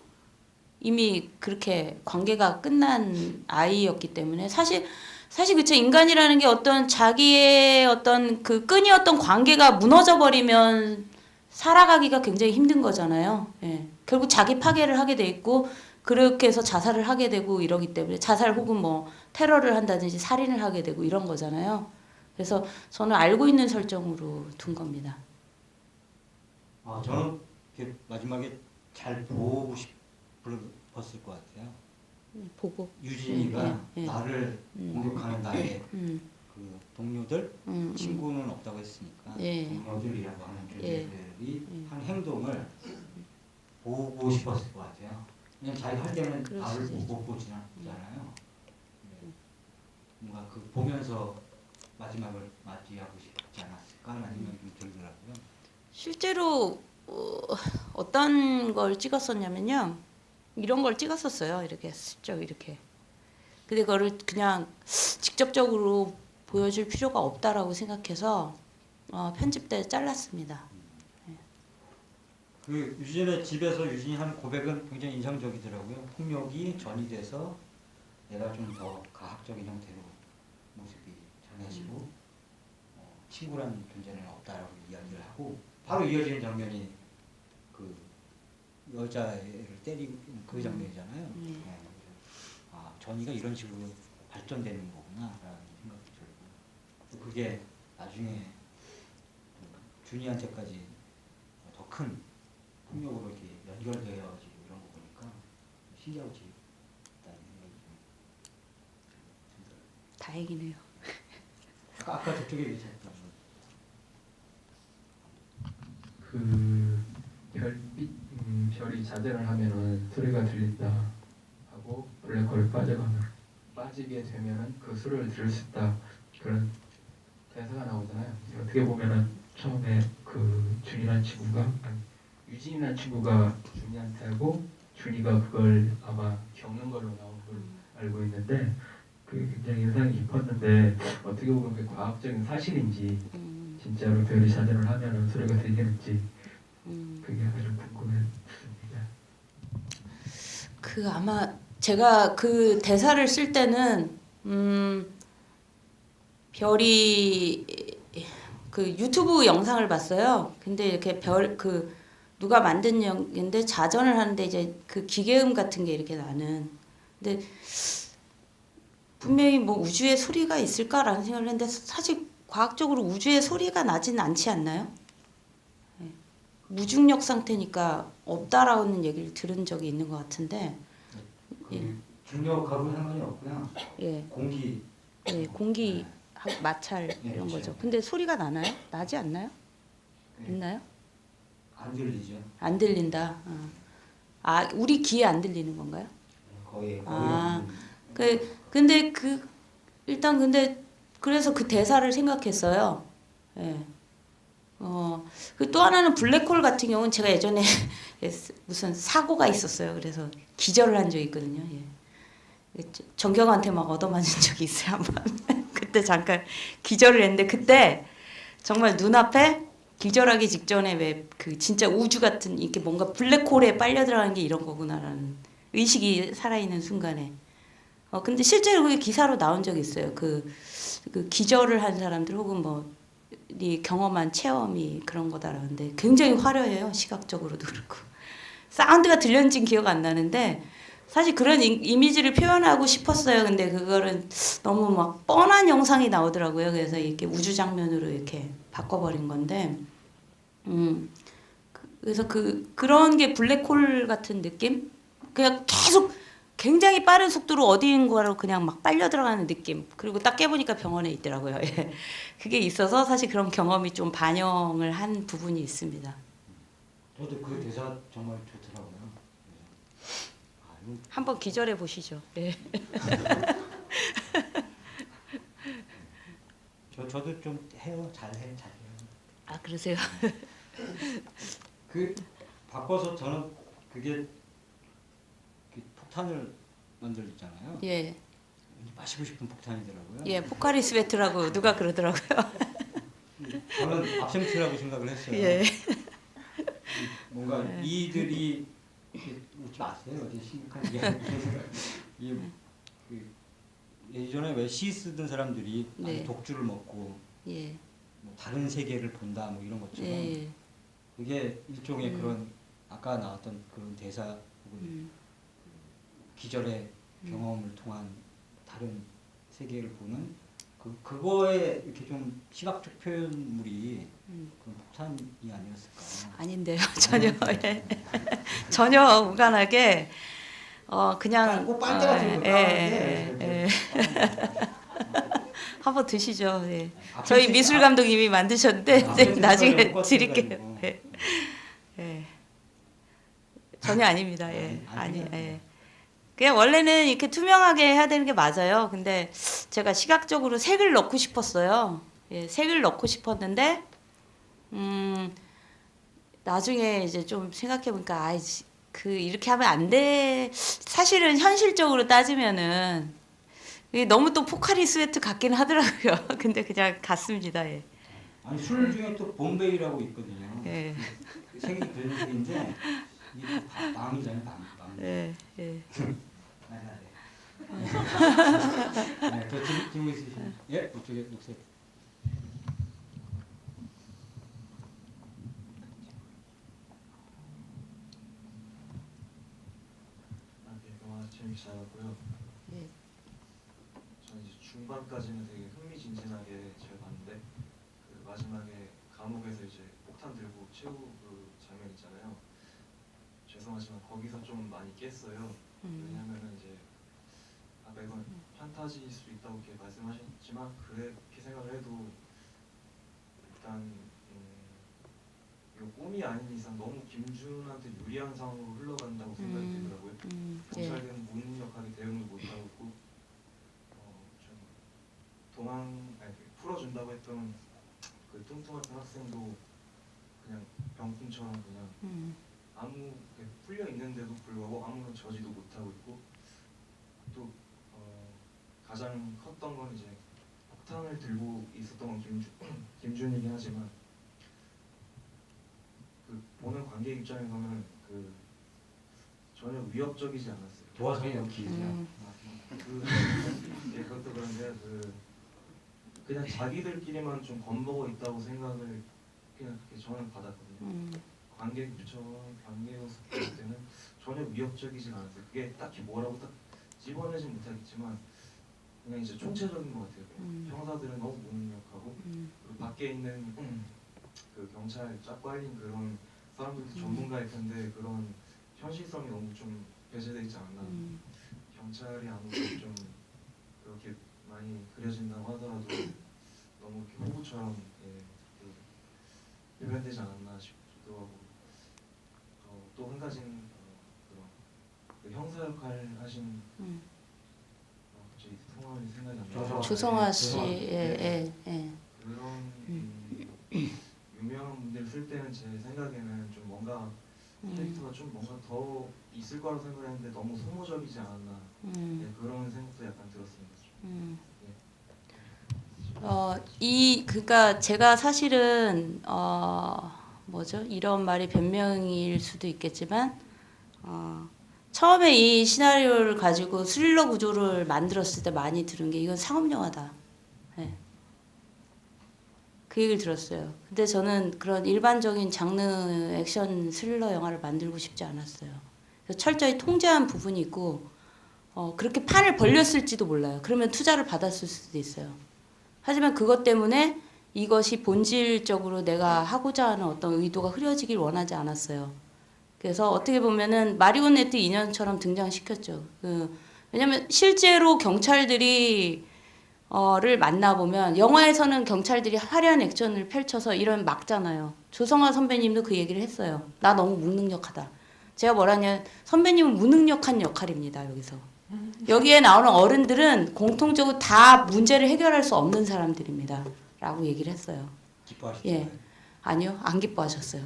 이미 그렇게 관계가 끝난 아이였기 때문에 사실 그쵸 인간이라는 게 어떤 자기의 어떤 그 끈이었던 관계가 무너져 버리면 살아가기가 굉장히 힘든 거잖아요. 예. 결국 자기 파괴를 하게 돼 있고 그렇게 해서 자살을 하게 되고 이러기 때문에 자살 혹은 뭐 테러를 한다든지 살인을 하게 되고 이런 거잖아요. 그래서 저는 알고 있는 설정으로 둔 겁니다. 저는 마지막에 잘 보고 싶었을 것 같아요. 보고 유진이가 예. 나를 공격하는 나의 그 동료들, 친구는 없다고 했으니까 예. 동료들이라고 하는 존재들이 한 행동을 보고 싶었을 것 같아요. 그냥 자기가 할 때는 그럴 나를 수도 못 보진 않잖아요. 뭔가 그 보면서 마지막을 맞이하고 싶지 않았을까라는 생각이 좀 들더라고요. 실제로 어떤 걸 찍었었냐면요. 이런 걸 찍었었어요. 이렇게 슬쩍 이렇게. 근데 그거를 그냥 직접적으로 보여줄 필요가 없다라고 생각해서 편집 때 잘랐습니다. 그 유진의 집에서 유진이 하는 고백은 굉장히 인상적이더라고요. 폭력이 전이돼서 내가 좀 더 가학적인 형태로 모습이 전해지고 친구라는 존재는 없다라고 이야기를 하고 바로 이어지는 장면이 그 여자애를 때리고 그 장면이잖아요. 네. 전이가 이런 식으로 발전되는 거구나라는 생각이 들고 그게 나중에 준이한테까지 더 큰 폭력으로 이렇게 연결되어지고 이런 거 보니까 신기하고 재밌다는 생각이 좀 들어요. 다행이네요. 아까 저쪽에 계셨던 그 별이 자전을 하면은 소리가 들린다 하고 블랙홀에 빠지게 되면은 그 소리를 들을 수 있다 그런 대사가 나오잖아요. 어떻게 보면은 처음에 그 준이라는 친구가 유진이라는 친구가 준이한테 하고 준이가 그걸 아마 겪는 걸로 나온 걸 알고 있는데 그게 굉장히 인상이 깊었는데 어떻게 보면 그게 과학적인 사실인지 진짜로 별이 자전을 하면은 소리가 들리는지 그게 아주 궁금했습니다. 그 아마 제가 그 대사를 쓸 때는 별이 그 유튜브 영상을 봤어요. 근데 이렇게 별 그 누가 만든 영인데 자전을 하는데 이제 그 기계음 같은 게 이렇게 나는. 근데 분명히 뭐 우주에 소리가 있을까라는 생각을 했는데 사실 과학적으로 우주에 소리가 나진 않지 않나요? 예. 무중력 상태니까 없다라는 얘기를 들은 적이 있는 것 같은데. 그 중력하고 상관이 없고요. 예. 공기. 예, 공기 마찰 이런 그렇죠. 거죠. 근데 소리가 나나요? 나지 않나요? 네. 있나요? 안 들리죠. 안 들린다. 아, 우리 귀에 안 들리는 건가요? 거의 아, 없는. 근데 일단 근데 그래서 그 대사를 생각했어요. 예. 그 또 하나는 블랙홀 같은 경우는 제가 예전에 무슨 사고가 있었어요. 그래서 기절을 한 적이 있거든요. 예. 정경한테 막 얻어맞은 적이 있어요. 한번. 그때 잠깐 기절을 했는데 그때 정말 눈앞에 기절하기 직전에 왜 그 진짜 우주 같은 이렇게 뭔가 블랙홀에 빨려 들어가는 게 이런 거구나라는 의식이 살아있는 순간에. 근데 실제로 그게 기사로 나온 적이 있어요. 그 기절을 한 사람들 혹은 뭐 네 경험한 체험이 그런 거다라는데 굉장히 화려해요. 시각적으로도 그렇고. 사운드가 들렸는지는 기억 안 나는데 사실 그런 이미지를 표현하고 싶었어요. 근데 그거는 너무 막 뻔한 영상이 나오더라고요. 그래서 이렇게 우주 장면으로 이렇게 바꿔버린 건데, 그래서 그런 게 블랙홀 같은 느낌? 그냥 계속 굉장히 빠른 속도로 어디인가로 그냥 막 빨려 들어가는 느낌. 그리고 딱 깨보니까 병원에 있더라고요. 예. 그게 있어서 사실 그런 경험이 좀 반영을 한 부분이 있습니다. 저도 그 대사 정말 좋더라고요. 아유, 한번 기절해 보시죠. 예. 저도 좀 해요. 잘해요. 아, 그러세요? 그 바꿔서 저는 그게 그 폭탄을 만들었잖아요. 예. 마시고 싶은 폭탄이더라고요. 예, 포카리 스웨트라고 누가 그러더라고요. 저는 압생트라고 생각을 했어요. 예. 뭔가 이들이 웃지 마세요. 어디 심각한 이 예전에 왜 시 쓰던 사람들이 네. 아주 독주를 먹고 예. 뭐 다른 세계를 본다 뭐 이런 것처럼 예. 그게 일종의 그런 아까 나왔던 그런 대사 혹은 기절의 경험을 통한 다른 세계를 보는 그거에 이렇게 좀 시각적 표현물이 그런 폭탄이 아니었을까. 아닌데요. 전혀 예. 전혀 무관하게 그냥 꼭 빨대가 들고 까만데 한번 드시죠. 예. 앞에 저희 지- 미술 앞- 감독님이 만드셨는데 앞에 나중에 색깔을 드릴게요. 꽂아가지고. 예. 예. 전혀 아닙니다. 예. 아니, 아니. 예. 그냥 원래는 이렇게 투명하게 해야 되는 게 맞아요. 근데 제가 시각적으로 색을 넣고 싶었어요. 예, 색을 넣고 싶었는데 나중에 이제 좀 생각해 보니까 이렇게 하면 안 돼. 사실은 현실적으로 따지면은 이게 너무 또 포카리 스웨트 같긴 하더라고요. 근데 그냥 갔습니다. 예. 아니 술 중에 또 bombay라고 있거든요. 예. 색이 그런 색인데 이게 또 밤이잖아요. 밤. 예. 예. 네, 더 질문 있으시면 예, 이쪽에 녹색. 영화 재밌게 잘 봤고요. 예. 저는 이제 중반까지는 되게 흥미진진하게 잘 봤는데 그 마지막에 감옥에서 이제 폭탄 들고 최후 그 장면 있잖아요. 죄송하지만 거기서 좀 많이 깼어요. 왜냐면은 이제 아까 이건 판타지일 수 있다고 이렇게 말씀하셨지만 그렇게 생각을 해도 일단 이거 꿈이 아닌 이상 너무 김준한테 유리한 상황으로 흘러간다고 생각이 들더라고요. 예. 경찰들은 무능력하게 대응을 못하고 있고 좀 풀어준다고 했던 그 뚱뚱했던 학생도 그냥 병풍처럼 그냥 아무 풀려 있는데도 불구하고 아무런 저지도 못하고 있고 또 가장 컸던 건 이제 폭탄을 들고 있었던 건 김준이긴 하지만 그 보는 관객 입장에서는 그 전혀 위협적이지 않았어요. 도화성이 너무 길죠. 그것도 그런데 그냥 자기들끼리만 좀 겁먹어 있다고 생각을 그냥 그렇게 저는 받았거든요. 관계에서 볼 때는 전혀 위협적이진 않았어요. 그게 딱히 뭐라고 딱 집어내진 못하겠지만 그냥 이제 총체적인 것 같아요. 형사들은 너무 무능력하고 그리고 밖에 있는 그 경찰 짝깔린 그런 사람들도 전문가일 텐데 그런 현실성이 너무 좀 배제되어 있지 않나. 경찰이 아무래도 좀 그렇게 많이 그려진다고 하더라도 너무 이렇게 호구처럼 표현되지 않았나 싶기도 하고 또 한 가지는 그런 그 형사 역할 하신 갑자기 성함이 생각이 안 나요. 조성아 씨, 예. 그런 유명한 분들 쓸 때는 제 생각에는 좀 뭔가 캐릭터가 좀 뭔가 더 있을 거라고 생각했는데 너무 소모적이지 않았나 그런 생각도 약간 들었습니다. 그러니까 제가 사실은 이런 말이 변명일 수도 있겠지만 처음에 이 시나리오를 가지고 스릴러 구조를 만들었을 때 많이 들은 게 이건 상업 영화다. 네. 그 얘기를 들었어요. 근데 저는 그런 일반적인 장르 액션 스릴러 영화를 만들고 싶지 않았어요. 그래서 철저히 통제한 부분이 있고 그렇게 판을 벌렸을지도 몰라요. 그러면 투자를 받았을 수도 있어요. 하지만 그것 때문에 이것이 본질적으로 내가 하고자 하는 어떤 의도가 흐려지길 원하지 않았어요. 그래서 어떻게 보면은 마리오네트 인형처럼 등장시켰죠. 왜냐면 실제로 경찰들이 를 만나보면 영화에서는 경찰들이 화려한 액션을 펼쳐서 이런 막잖아요. 조성아 선배님도 그 얘기를 했어요. 나 너무 무능력하다. 제가 뭐라냐, 선배님은 무능력한 역할입니다. 여기서. 여기에 나오는 어른들은 공통적으로 다 문제를 해결할 수 없는 사람들입니다. 라고 얘기를 했어요. 기뻐하시죠? 예. 아니요. 안 기뻐하셨어요.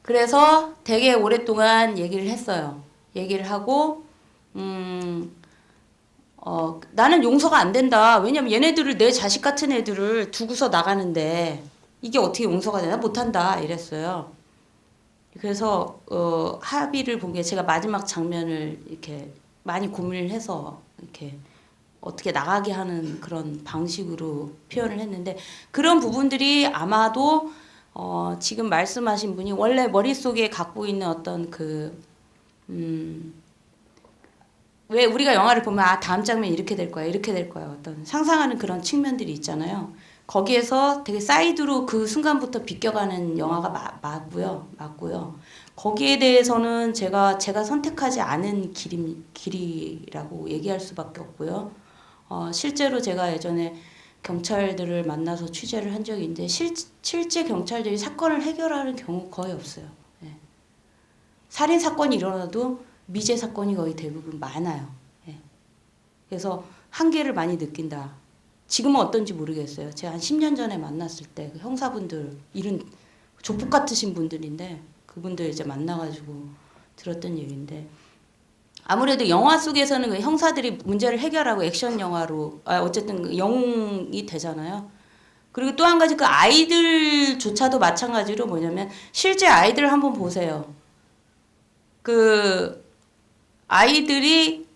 그래서 되게 오랫동안 얘기를 했어요. 얘기를 하고 나는 용서가 안 된다. 왜냐면 얘네들을 내 자식 같은 애들을 두고서 나가는데 이게 어떻게 용서가 되나? 못한다. 이랬어요. 그래서 합의를 본 게 제가 마지막 장면을 이렇게 많이 고민을 해서 이렇게 어떻게 나가게 하는 그런 방식으로 표현을 했는데 그런 부분들이 아마도 지금 말씀하신 분이 원래 머릿속에 갖고 있는 어떤 왜 우리가 영화를 보면 다음 장면 이렇게 될 거야 이렇게 될 거야 어떤 상상하는 그런 측면들이 있잖아요. 거기에서 되게 사이드로 그 순간부터 비껴가는 영화가 맞고요. 거기에 대해서는 제가 선택하지 않은 길이라고 얘기할 수밖에 없고요. 실제로 제가 예전에 경찰들을 만나서 취재를 한 적이 있는데 실제 경찰들이 사건을 해결하는 경우 거의 없어요. 예. 살인 사건이 일어나도 미제 사건이 거의 대부분 많아요. 예. 그래서 한계를 많이 느낀다. 지금은 어떤지 모르겠어요. 제가 한 10년 전에 만났을 때 그 형사분들 이런 조폭 같으신 분들인데 그분들 이제 만나가지고 들었던 얘기인데 아무래도 영화 속에서는 그 형사들이 문제를 해결하고 액션 영화로 어쨌든 영웅이 되잖아요. 그리고 또 한 가지 그 아이들조차도 마찬가지로 뭐냐면 실제 아이들 한번 보세요. 그 아이들이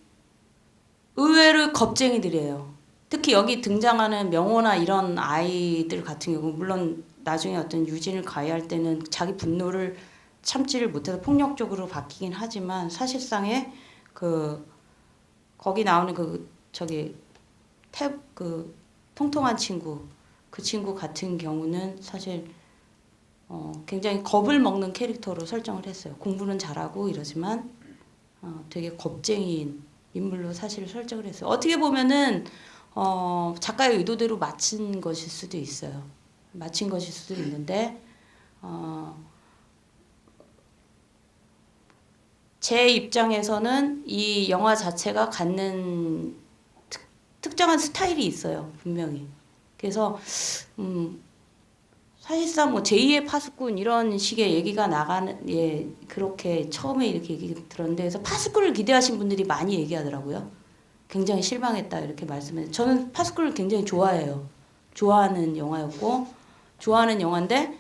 의외로 겁쟁이들이에요. 특히 여기 등장하는 명호나 이런 아이들 같은 경우 물론 나중에 어떤 유진을 가해할 때는 자기 분노를 참지를 못해서 폭력적으로 바뀌긴 하지만 사실상의 거기 나오는 통통한 친구 그 친구 같은 경우는 사실 굉장히 겁을 먹는 캐릭터로 설정을 했어요. 공부는 잘하고 이러지만 되게 겁쟁이인 인물로 사실 설정을 했어요. 어떻게 보면은 작가의 의도대로 마친 것일 수도 있어요. 마친 것일 수도 있는데 제 입장에서는 이 영화 자체가 갖는 특정한 스타일이 있어요. 분명히. 그래서 사실상 뭐 제2의 파수꾼 이런 식의 얘기가 그렇게 처음에 이렇게 얘기 들었는데 그래서 파수꾼을 기대하신 분들이 많이 얘기하더라고요. 굉장히 실망했다 이렇게 말씀해요. 저는 파수꾼을 굉장히 좋아해요. 좋아하는 영화였고 좋아하는 영화인데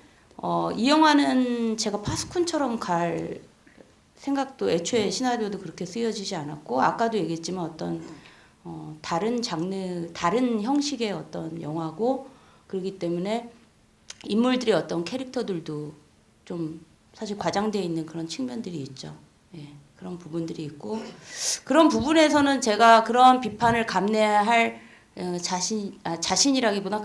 이 영화는 제가 파수꾼처럼 갈 생각도 애초에 시나리오도 그렇게 쓰여지지 않았고 아까도 얘기했지만 어떤 다른 장르, 다른 형식의 어떤 영화고 그렇기 때문에 인물들의 어떤 캐릭터들도 좀 사실 과장되어 있는 그런 측면들이 있죠. 예, 그런 부분들이 있고 그런 부분에서는 제가 그런 비판을 감내할 자신이라기보다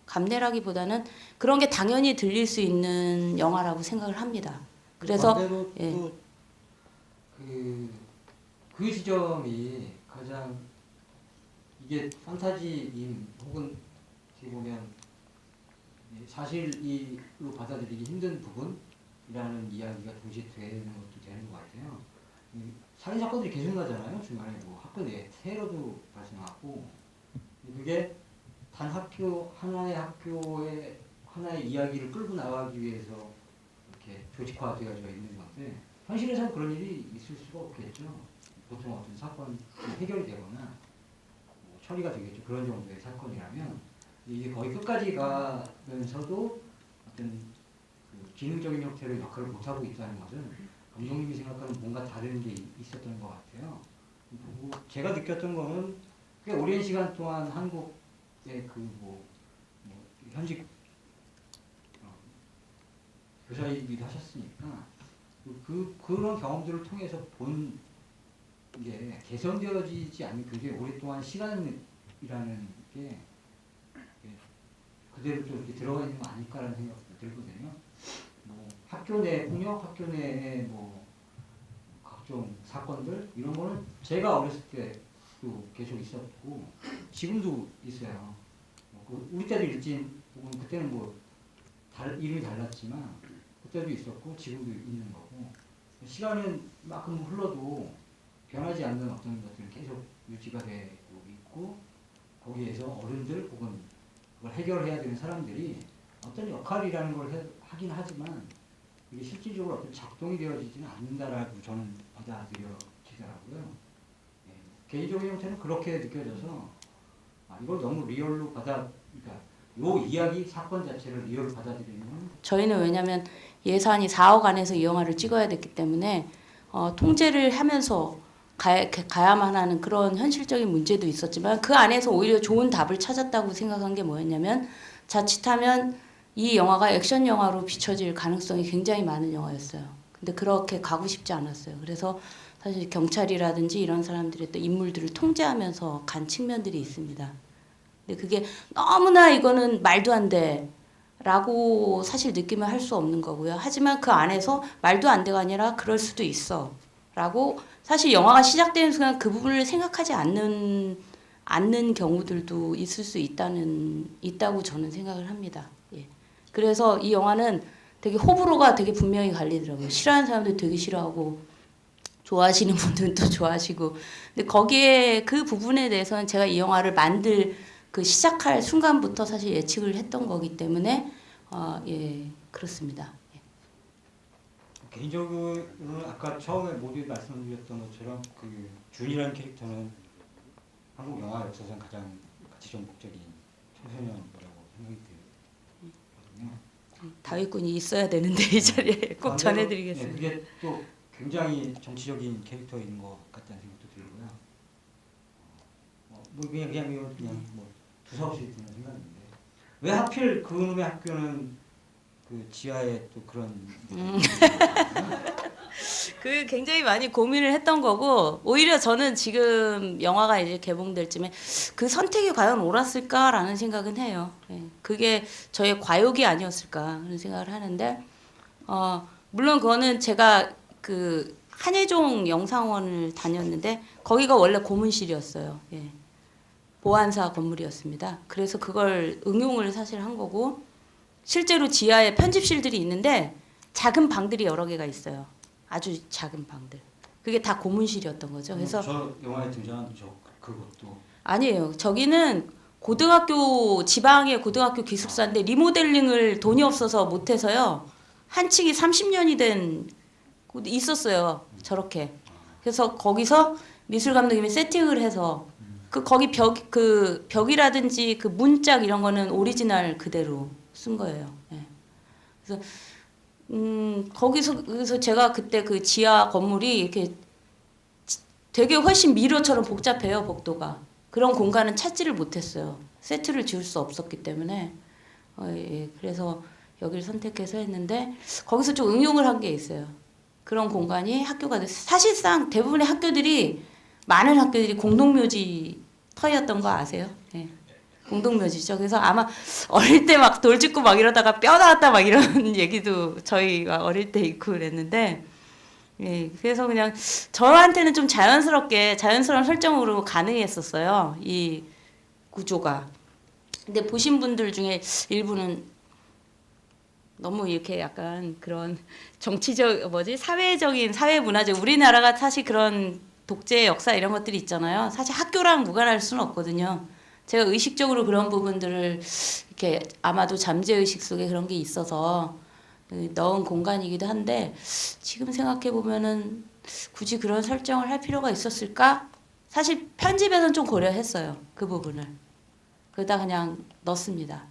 감내라기보다는 그런 게 당연히 들릴 수 있는 영화라고 생각을 합니다. 그래서 반대로 예. 또 그 지점이 가장 이게 판타지인 혹은 어떻게 보면 사실로 받아들이기 힘든 부분이라는 이야기가 동시에 되는 것도 되는 것 같아요. 살인 사건들이 계속 나잖아요. 중간에 뭐 학교 내 테러도 발생하고 그게 단 학교 하나의 학교의 하나의 이야기를 끌고 나가기 위해서 이렇게 조직화되어져 있는 건데 현실에서는 그런 일이 있을 수가 없겠죠. 보통 어떤 사건이 해결이 되거나 뭐 처리가 되겠죠. 그런 정도의 사건이라면 이게 거의 끝까지 가면서도 어떤 그 기능적인 형태로 역할을 못하고 있다는 것은 감독님이 생각하는 뭔가 다른 게 있었던 것 같아요. 그리고 제가 느꼈던 거는 꽤 오랜 시간 동안 한국의 뭐 현직 교사이기도 하셨으니까 그런 경험들을 통해서 본 게 개선되어지지 않는 굉장히 오랫동안 시간이라는 게 그대로 또 이렇게 들어가 있는 거 아닐까라는 생각도 들거든요. 뭐 학교 내 폭력, 학교 내의 뭐 각종 사건들 이런 거는 제가 어렸을 때도 계속 있었고 지금도 있어요. 우리 때도 일진 혹은 그때는 뭐 이름이 달랐지만 그때도 있었고 지금도 있는 거고 시간은 만큼 흘러도 변하지 않는 어떤 것들은 계속 유지가 되고 있고 거기에서 어른들 혹은 그걸 해결해야 되는 사람들이 어떤 역할이라는 걸 하긴 하지만 이게 실질적으로 어떤 작동이 되어지지는 않는다라고 저는 받아들여지더라고요. 예, 개인적인 형태는 그렇게 느껴져서 이걸 너무 리얼로 그러니까 요 이야기 사건 자체를 리얼로 받아들이는 저희는 왜냐하면 예산이 4억 안에서 이 영화를 찍어야 됐기 때문에 통제를 하면서 가야만 하는 그런 현실적인 문제도 있었지만 그 안에서 오히려 좋은 답을 찾았다고 생각한 게 뭐였냐면 자칫하면 이 영화가 액션 영화로 비춰질 가능성이 굉장히 많은 영화였어요. 근데 그렇게 가고 싶지 않았어요. 그래서 사실 경찰이라든지 이런 사람들의 또 인물들을 통제하면서 간 측면들이 있습니다. 근데 그게 너무나 이거는 말도 안 돼. 라고 사실 느끼면 할 수 없는 거고요. 하지만 그 안에서 말도 안 돼가 아니라 그럴 수도 있어. 라고 사실 영화가 시작되는 순간 그 부분을 생각하지 않는 경우들도 있을 수 있다고 저는 생각을 합니다. 예. 그래서 이 영화는 되게 호불호가 되게 분명히 갈리더라고요. 싫어하는 사람들 되게 싫어하고 좋아하시는 분들은 또 좋아하시고. 근데 거기에 그 부분에 대해서는 제가 이 영화를 시작할 순간부터 사실 예측을 했던 거기 때문에 예, 그렇습니다. 예. 개인적으로는 아까 처음에 모두 말씀드렸던 것처럼 그 준이라는 캐릭터는 한국 영화 역사상 가장 가치 전복적인 청소년이라고 생각이 들거든요. 다윗군이 있어야 되는데 이 자리에 꼭 전해드리겠습니다. 네, 그게 또 굉장히 정치적인 캐릭터인 것 같다는 생각도 들고요. 뭐 그냥 뭐 두서없이 드는 생각인데 왜 하필 그놈의 학교는 그 지하에 또 그런 그 굉장히 많이 고민을 했던 거고 오히려 저는 지금 영화가 이제 개봉될 쯤에 그 선택이 과연 옳았을까라는 생각은 해요. 예, 그게 저의 과욕이 아니었을까 그런 생각을 하는데 물론 그거는 제가 그 한예종 영상원을 다녔는데 거기가 원래 고문실이었어요. 예. 보안사 건물이었습니다. 그래서 그걸 응용을 사실 한 거고 실제로 지하에 편집실들이 있는데 작은 방들이 여러 개가 있어요. 아주 작은 방들. 그게 다 고문실이었던 거죠. 그래서 저 영화에 등장한 그것도 아니에요. 저기는 지방의 고등학교 기숙사인데 리모델링을 돈이 없어서 못해서요. 한 층이 30년이 된 곳 있었어요. 저렇게. 그래서 거기서 미술 감독님이 세팅을 해서 거기 벽이라든지 그 문짝 이런 거는 오리지널 그대로 쓴 거예요. 예. 그래서 거기서 제가 그때 그 지하 건물이 이렇게 되게 훨씬 미로처럼 복잡해요, 복도가. 그런 공간은 찾지를 못했어요. 세트를 지을 수 없었기 때문에. 예. 그래서 여기를 선택해서 했는데 거기서 좀 응용을 한 게 있어요. 그런 공간이 학교가 됐어요. 사실상 대부분의 학교들이 많은 학교들이 공동묘지 터였던 거 아세요? 예. 공동묘지죠. 그래서 아마 어릴 때 막 돌 짚고 막 이러다가 뼈 나왔다 막 이런 얘기도 저희가 어릴 때 있고 그랬는데 예. 그래서 그냥 저한테는 좀 자연스러운 설정으로 가능했었어요. 이 구조가. 근데 보신 분들 중에 일부는 너무 이렇게 약간 그런 사회적인, 사회문화적, 우리나라가 사실 그런 독재 역사 이런 것들이 있잖아요. 사실 학교랑 무관할 수는 없거든요. 제가 의식적으로 그런 부분들을 이렇게 아마도 잠재의식 속에 그런 게 있어서 넣은 공간이기도 한데 지금 생각해 보면은 굳이 그런 설정을 할 필요가 있었을까? 사실 편집에서는 좀 고려했어요. 그 부분을. 그러다 그냥 넣습니다.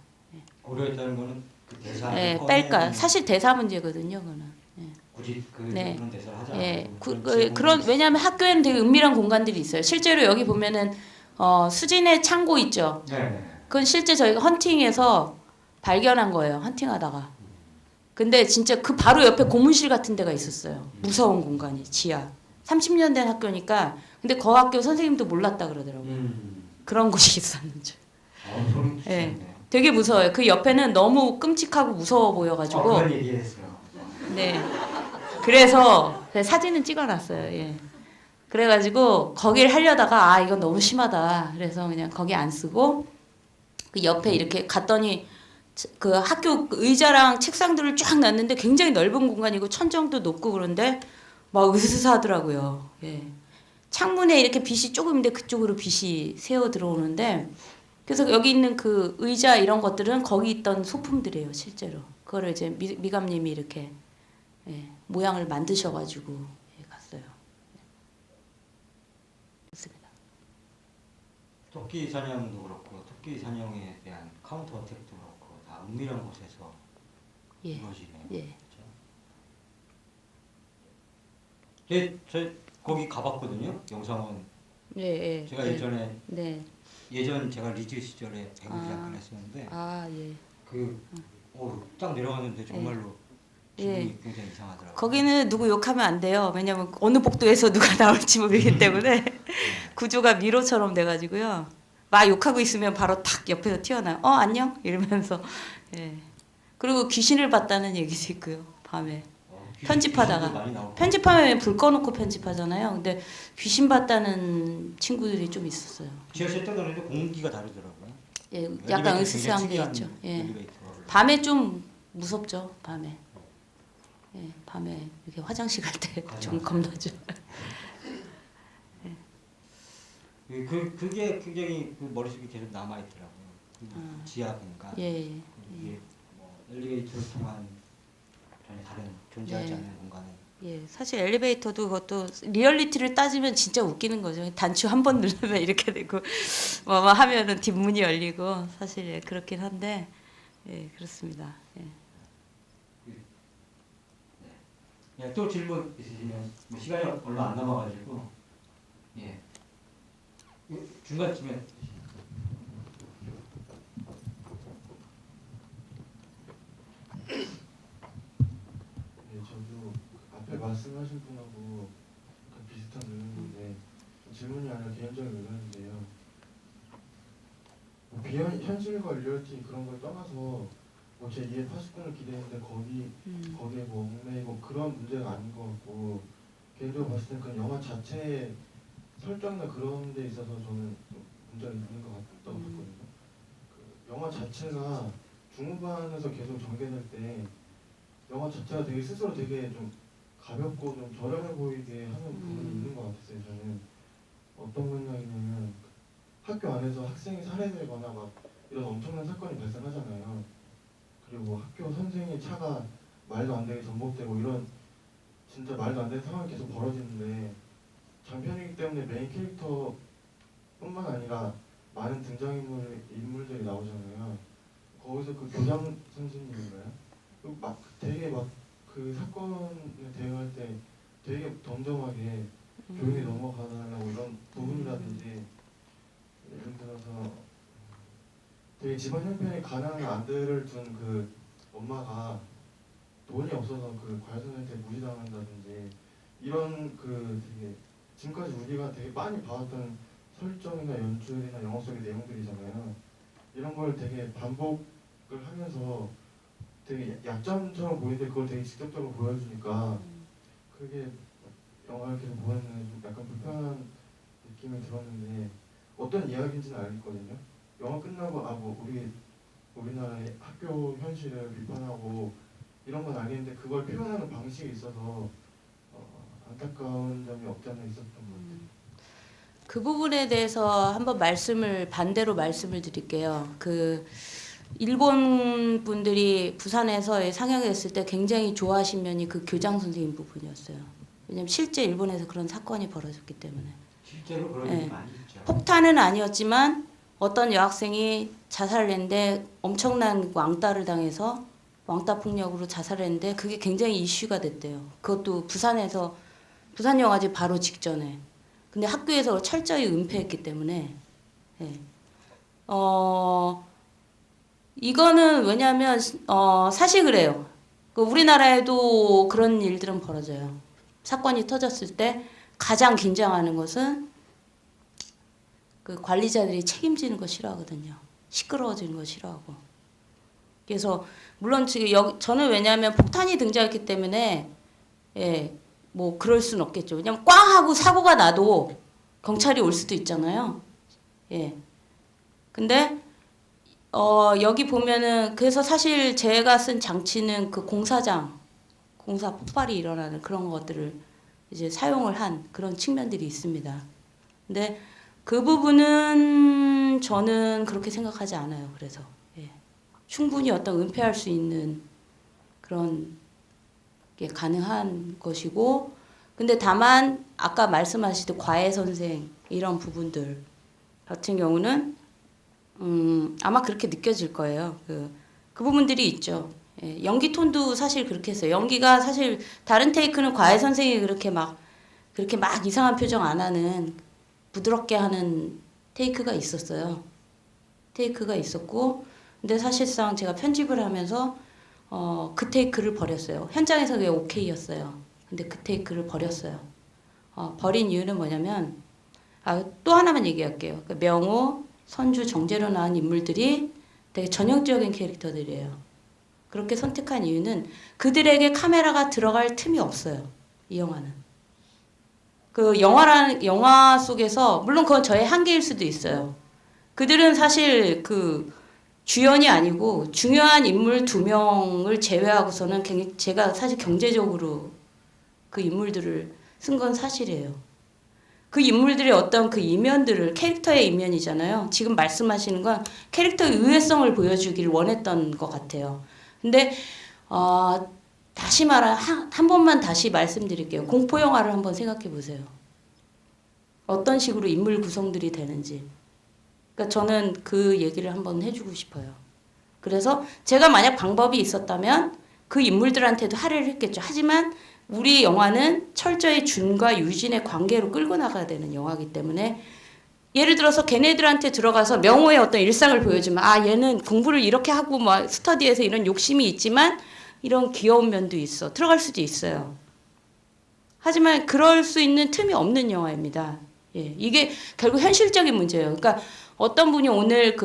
고려했다는 거는 그 대사를 예, 꺼내는 뺄까? 사실 대사 문제거든요, 그거는. 예. 굳이 네. 그런 대사를 하지 예, 않고 그런 왜냐하면 학교에는 되게 은밀한 공간들이 있어요. 실제로 여기 보면은 수진의 창고 있죠. 네. 그건 실제 저희가 헌팅해서 발견한 거예요. 헌팅하다가. 근데 진짜 그 바로 옆에 고문실 같은 데가 있었어요. 무서운 공간이 지하. 30년 된 학교니까. 근데 그 학교 선생님도 몰랐다 그러더라고요. 그런 곳이 있었는지. 소름 예. 끼치네. 되게 무서워요. 그 옆에는 너무 끔찍하고 무서워 보여가지고. 그런 얘기했어요. 네. 그래서 사진은 찍어놨어요. 예. 그래가지고 거기를 하려다가 이건 너무 심하다. 그래서 그냥 거기 안 쓰고 그 옆에 이렇게 갔더니 그 학교 의자랑 책상들을 쫙 놨는데 굉장히 넓은 공간이고 천정도 높고 그런데 막 으스스하더라고요. 예. 창문에 이렇게 빛이 조금인데 그쪽으로 빛이 새어 들어오는데 그래서 여기 있는 그 의자 이런 것들은 거기 있던 소품들이에요, 실제로. 그거를 이제 미감님이 이렇게 예, 모양을 만드셔가지고 예, 갔어요. 좋습니다. 토끼 사냥도 그렇고 토끼 사냥에 대한 카운터 어택도 그렇고 다 은밀한 곳에서 예, 이루어지네요. 예. 그렇죠? 저 거기 가봤거든요. 영상원. 예, 예. 제가 예. 예전에 네. 제가 리즈 시절에 배구 잠깐 했었는데 예. 딱 내려갔는데 정말로 기분이 굉장히 이상하더라고요. 거기는 누구 욕하면 안 돼요. 왜냐면 어느 복도에서 누가 나올지 모르기 때문에 구조가 미로처럼 돼가지고요. 막 욕하고 있으면 바로 탁 옆에서 튀어나요. 안녕 이러면서. 예. 그리고 귀신을 봤다는 얘기도 있고요. 밤에 편집하다가 많이 나오고. 편집하면 불 꺼놓고 편집하잖아요. 근데 귀신 봤다는 친구들이 좀 있었어요. 지하철 타는데 공기가 다르더라고요. 예, 약간 으스스한 게 있죠. 예. 밤에 좀 무섭죠. 밤에. 예, 밤에 이렇게 화장실 갈 때 좀 겁나죠. 그게 굉장히 그 머릿속에 계속 남아 있더라고요. 지하 공간. 예. 이게 뭐 엘리베이터를 통한 전혀 다른 존재하지 않는 공간에. 예, 사실 엘리베이터도 그것도 리얼리티를 따지면 진짜 웃기는 거죠. 단추 한 번 누르면 이렇게 되고 뭐 하면은 뒷문이 열리고 사실 예, 그렇긴 한데 예, 그렇습니다. 예. 네, 또 질문 있으시면 시간이 얼마 안 남아가지고 예 중간쯤에 저도 앞에 말씀하신 분하고 비슷한 의견인데 질문이 아니라 개인적인 의견인데요. 현실과 리얼티 그런 걸 떠나서 제 2의 파수꾼을 기대했는데 거기에 뭐 얽매이고 그런 문제가 아닌 것 같고 개인적으로 봤을 때는 그 영화 자체의 설정이나 그런 데 있어서 저는 좀 문제가 있는 것 같다고 봤거든요. 그 영화 자체가 중후반에서 계속 전개될 때 영화 자체가 되게 스스로 되게 좀 가볍고 좀 저렴해 보이게 하는 부분이 있는 것 같았어요. 저는 어떤 맥락이냐면 학교 안에서 학생이 살해되거나 막 이런 엄청난 사건이 발생하잖아요. 그리고 학교 선생의 차가 말도 안 되게 전복되고 이런 진짜 말도 안 되는 상황이 계속 벌어지는데 장편이기 때문에 메인 캐릭터뿐만 아니라 많은 인물들이 나오잖아요. 거기서 그 교장 선생님인가요? 막 되게 막 그 사건에 대응할 때 되게 덤덤하게 조용히 넘어가달라고 이런 부분이라든지 예를 들어서 되게 집안 형편이 가난한 아들을 둔 그 엄마가 돈이 없어서 그 과외선생한테 무시당한다든지 이런 그 되게 지금까지 우리가 되게 많이 봐왔던 설정이나 연출이나 영화 속의 내용들이잖아요. 이런 걸 되게 반복을 하면서 되게 약점처럼 보이는데 그걸 되게 직접적으로 보여주니까 그게 영화를 계속 보는 좀 약간 불편한 느낌이 들었는데 어떤 이야기인지는 알겠거든요. 영화 끝나고 뭐 우리나라의 학교 현실을 비판하고 이런 건 알겠는데 그걸 표현하는 방식에 있어서 안타까운 점이 없지 않아 있었던 것 같아요. 그 부분에 대해서 한번 반대로 말씀을 드릴게요. 그 일본 분들이 부산에서 상영했을 때 굉장히 좋아하신 면이 그 교장 선생님 부분이었어요. 왜냐면 실제 일본에서 그런 사건이 벌어졌기 때문에. 실제로 그런 일이 많이 있죠. 폭탄은 아니었지만 어떤 여학생이 자살을 했는데 엄청난 왕따를 당해서 왕따 폭력으로 자살을 했는데 그게 굉장히 이슈가 됐대요. 그것도 부산 영화제 바로 직전에. 근데 학교에서 철저히 은폐했기 때문에 이거는 왜냐하면 사실 그래요. 그 우리나라에도 그런 일들은 벌어져요. 사건이 터졌을 때 가장 긴장하는 것은 그 관리자들이 책임지는 거 싫어하거든요. 시끄러워지는 거 싫어하고. 그래서 물론 지금 저는 왜냐하면 폭탄이 등장했기 때문에 뭐 그럴 수는 없겠죠. 왜냐면 꽝 하고 사고가 나도 경찰이 올 수도 있잖아요. 근데 여기 보면은 그래서 사실 제가 쓴 장치는 그 공사 폭발이 일어나는 그런 것들을 이제 사용을 한 그런 측면들이 있습니다. 근데 그 부분은 저는 그렇게 생각하지 않아요. 그래서 충분히 어떤 은폐할 수 있는 그런 게 가능한 것이고, 근데 다만 아까 말씀하시듯 과외 선생 이런 부분들 같은 경우는 아마 그렇게 느껴질 거예요. 그 부분들이 있죠. 연기 톤도 사실 그렇게 했어요. 연기가 사실 다른 테이크는 과외 선생이 그렇게 막 이상한 표정 안 하는 부드럽게 하는 테이크가 있었어요. 테이크가 있었고, 근데 사실상 제가 편집을 하면서 그 테이크를 버렸어요. 현장에서 그게 오케이였어요. 근데 그 테이크를 버렸어요. 버린 이유는 뭐냐면 또 하나만 얘기할게요. 그 명호, 선주, 정재로 나온 인물들이 되게 전형적인 캐릭터들이에요. 그렇게 선택한 이유는 그들에게 카메라가 들어갈 틈이 없어요. 이 영화는. 그 영화 속에서 물론 그건 저의 한계일 수도 있어요. 그들은 사실 그 주연이 아니고 중요한 인물 2명을 제외하고서는 제가 사실 경제적으로 그 인물들을 쓴 건 사실이에요. 그 인물들의 어떤 그 이면들을 캐릭터의 이면이잖아요. 지금 말씀하시는 건 캐릭터의 의외성을 보여주기를 원했던 것 같아요. 근데 다시 한 번만 다시 말씀드릴게요. 공포 영화를 한번 생각해 보세요. 어떤 식으로 인물 구성들이 되는지. 그러니까 저는 그 얘기를 한번 해주고 싶어요. 그래서 제가 만약 방법이 있었다면 그 인물들한테도 할애를 했겠죠. 하지만 우리 영화는 철저히 준과 유진의 관계로 끌고 나가야 되는 영화이기 때문에 예를 들어서 걔네들한테 들어가서 명호의 어떤 일상을 보여주면 얘는 공부를 이렇게 하고 막 스터디에서 이런 욕심이 있지만 이런 귀여운 면도 있어. 들어갈 수도 있어요. 하지만 그럴 수 있는 틈이 없는 영화입니다. 이게 결국 현실적인 문제예요. 그러니까 어떤 분이 오늘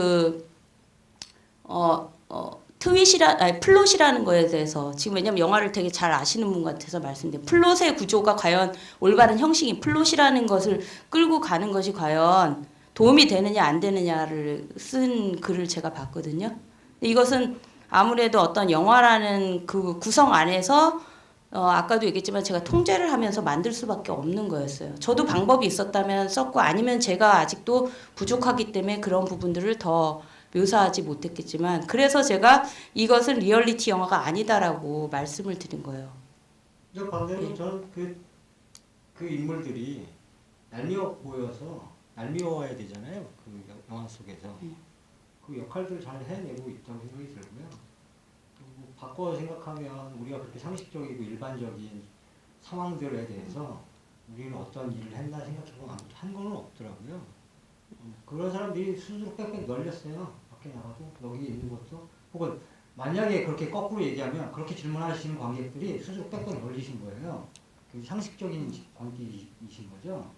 플롯이라는 거에 대해서 지금 왜냐면 영화를 되게 잘 아시는 분 같아서 말씀드려요. 플롯의 구조가 과연 올바른 형식이 플롯이라는 것을 끌고 가는 것이 과연 도움이 되느냐 안 되느냐를 쓴 글을 제가 봤거든요. 이것은 아무래도 어떤 영화라는 그 구성 안에서 아까도 얘기했지만 제가 통제를 하면서 만들 수밖에 없는 거였어요. 저도 방법이 있었다면 썼고 아니면 제가 아직도 부족하기 때문에 그런 부분들을 더 묘사하지 못했겠지만 그래서 제가 이것은 리얼리티 영화가 아니다라고 말씀을 드린 거예요. 반대로 저는 그 인물들이 얄미워야 되잖아요. 그 영화 속에서 그 역할들 잘 해내고 있다고 생각이 들고요. 뭐 바꿔 생각하면 우리가 그렇게 상식적이고 일반적인 상황들에 대해서 우리는 어떤 일을 했나 생각해보면 한 거는 없더라고요. 그런 사람들이 스스로 빽빽 널렸어요. 밖에 나가도 여기 있는 것도 혹은 만약에 그렇게 거꾸로 얘기하면 그렇게 질문하시는 관객들이 스스로 빽빽 널리신 거예요. 굉장히 상식적인 관객이신 거죠.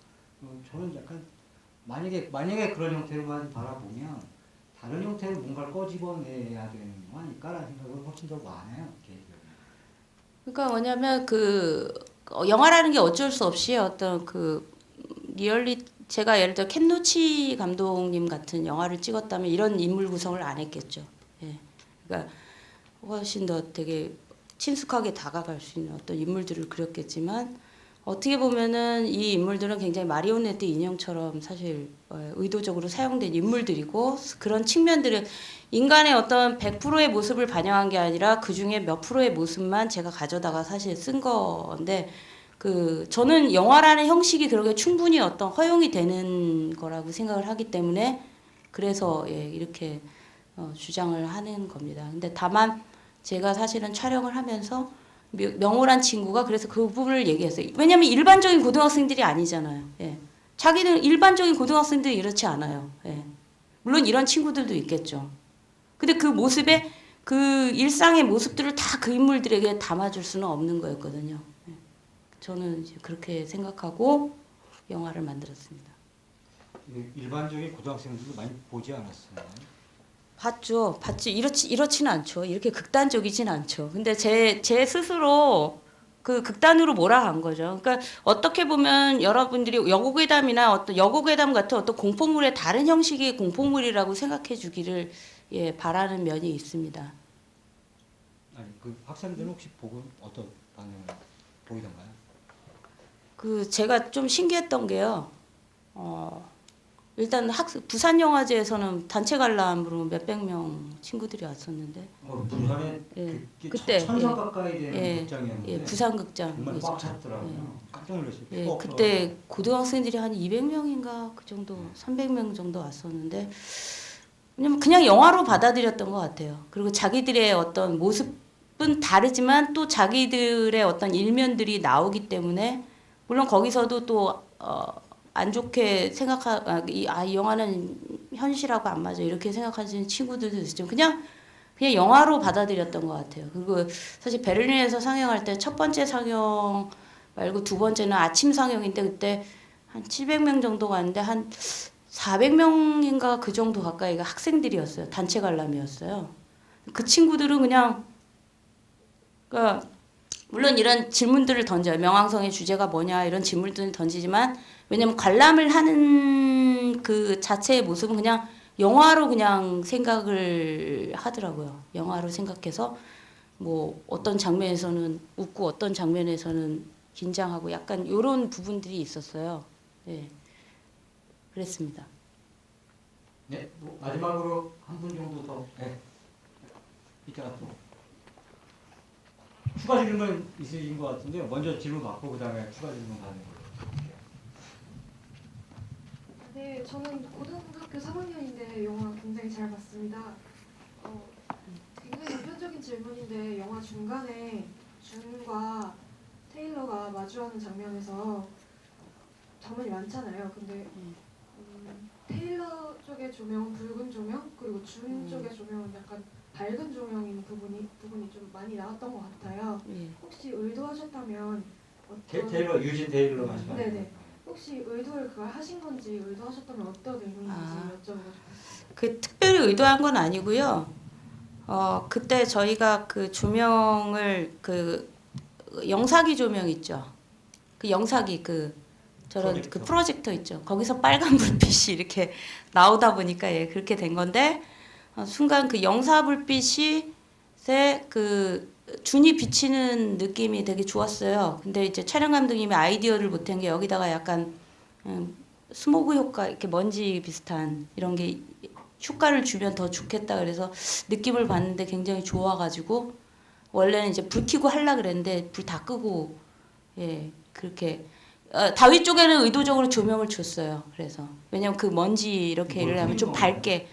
저는 약간 만약에 그런 형태로만 바라보면 다른 형태로 뭔가를 꺼집어내야 되는 거 아닐까라는 생각을 훨씬 더 많아요. 개인적으로. 그러니까 뭐냐면 영화라는 게 어쩔 수 없이 어떤 제가 예를 들어 켄 로치 감독님 같은 영화를 찍었다면 이런 인물 구성을 안 했겠죠. 예. 그러니까 훨씬 더 되게 친숙하게 다가갈 수 있는 어떤 인물들을 그렸겠지만 어떻게 보면은 이 인물들은 굉장히 마리오네트 인형처럼 사실 의도적으로 사용된 인물들이고 그런 측면들은 인간의 어떤 100%의 모습을 반영한 게 아니라 그 중에 몇 프로의 모습만 제가 가져다가 사실 쓴 건데 저는 영화라는 형식이 그렇게 충분히 어떤 허용이 되는 거라고 생각을 하기 때문에 그래서 이렇게 주장을 하는 겁니다. 근데 다만 제가 사실은 촬영을 하면서 명호란 친구가 그래서 그 부분을 얘기했어요. 왜냐하면 일반적인 고등학생들이 아니잖아요. 예. 자기는 일반적인 고등학생들이 이렇지 않아요. 예. 물론 이런 친구들도 있겠죠. 근데 그 모습에 그 일상의 모습들을 다 그 인물들에게 담아줄 수는 없는 거였거든요. 예. 저는 이제 그렇게 생각하고 영화를 만들었습니다. 일반적인 고등학생들도 많이 보지 않았어요. 봤지. 이렇지는 않죠. 이렇게 극단적이진 않죠. 근데 제 스스로 그 극단으로 몰아간 거죠. 그러니까 어떻게 보면 여러분들이 여고괴담이나 어떤 여고괴담 같은 어떤 공포물의 다른 형식의 공포물이라고 생각해 주기를 바라는 면이 있습니다. 아니 그 학생들은 혹시 보고 어떤 반응을 보이던가요? 제가 좀 신기했던 게요. 일단 부산 영화제에서는 단체 관람으로 몇백 명 친구들이 왔었는데. 부산에 그때 천석 가까이 되는 극장이었는데. 부산 극장. 정말 꽉 찼더라고요. 깜짝 놀랐어요. 그때 고등학생들이 한 200명인가 그 정도, 300명 정도 왔었는데, 왜냐면 그냥 영화로 받아들였던 것 같아요. 그리고 자기들의 어떤 모습은 다르지만 또 자기들의 어떤 일면들이 나오기 때문에, 물론 거기서도 또 안 좋게 이 영화는 현실하고 안 맞아 이렇게 생각하시는 친구들도 있었지만 그냥 영화로 받아들였던 것 같아요. 그리고 사실 베를린에서 상영할 때 첫 번째 상영 말고 두 번째는 아침 상영인데 그때 한 700명 정도 갔는데 한 400명인가 그 정도 가까이가 학생들이었어요. 단체 관람이었어요. 그 친구들은 그러니까 물론 이런 질문들을 던져요. 명왕성의 주제가 뭐냐 이런 질문들을 던지지만 왜냐면 관람을 하는 그 자체의 모습은 그냥 영화로 그냥 생각을 하더라고요. 영화로 생각해서 뭐 어떤 장면에서는 웃고 어떤 장면에서는 긴장하고 약간 이런 부분들이 있었어요. 네, 그랬습니다. 네, 뭐 마지막으로 한 분 정도 더. 네. 이따가 또 추가 질문 있으신 것 같은데요. 먼저 질문 받고 그다음에 추가 질문 받는 걸로. 네, 저는 고등학교 3학년인데 영화 굉장히 잘 봤습니다. 굉장히 보편적인 질문인데 영화 중간에 준과 테일러가 마주하는 장면에서 장면이 많잖아요. 근데 테일러 쪽의 조명은 붉은 조명, 그리고 준 쪽의 조명은 약간 밝은 조명인 부분이 좀 많이 나왔던 것 같아요. 혹시 의도하셨다면 테일러 유진 테일러 말씀하시는 네네. 혹시 의도를 그걸 하신 건지 의도하셨다면 어떤 의미인지 여쭤보고 싶어요. 특별히 의도한 건 아니고요. 그때 저희가 그 조명을 영사기 조명 있죠. 그 영사기 저런 그 프로젝터 있죠. 거기서 빨간 불빛이 이렇게 나오다 보니까 그렇게 된 건데 순간 그 영사 불빛이 준이 비치는 느낌이 되게 좋았어요. 근데 이제 촬영 감독님이 아이디어를 못한 게 여기다가 약간 스모그 효과 이렇게 먼지 비슷한 이런 게 효과를 주면 더 좋겠다 그래서 느낌을 봤는데 굉장히 좋아가지고 원래는 이제 불 켜고 하려 그랬는데 불 다 끄고 그렇게 다윗 쪽에는 의도적으로 조명을 줬어요. 그래서 왜냐면 그 먼지 이렇게 일을 하면 좀 밝게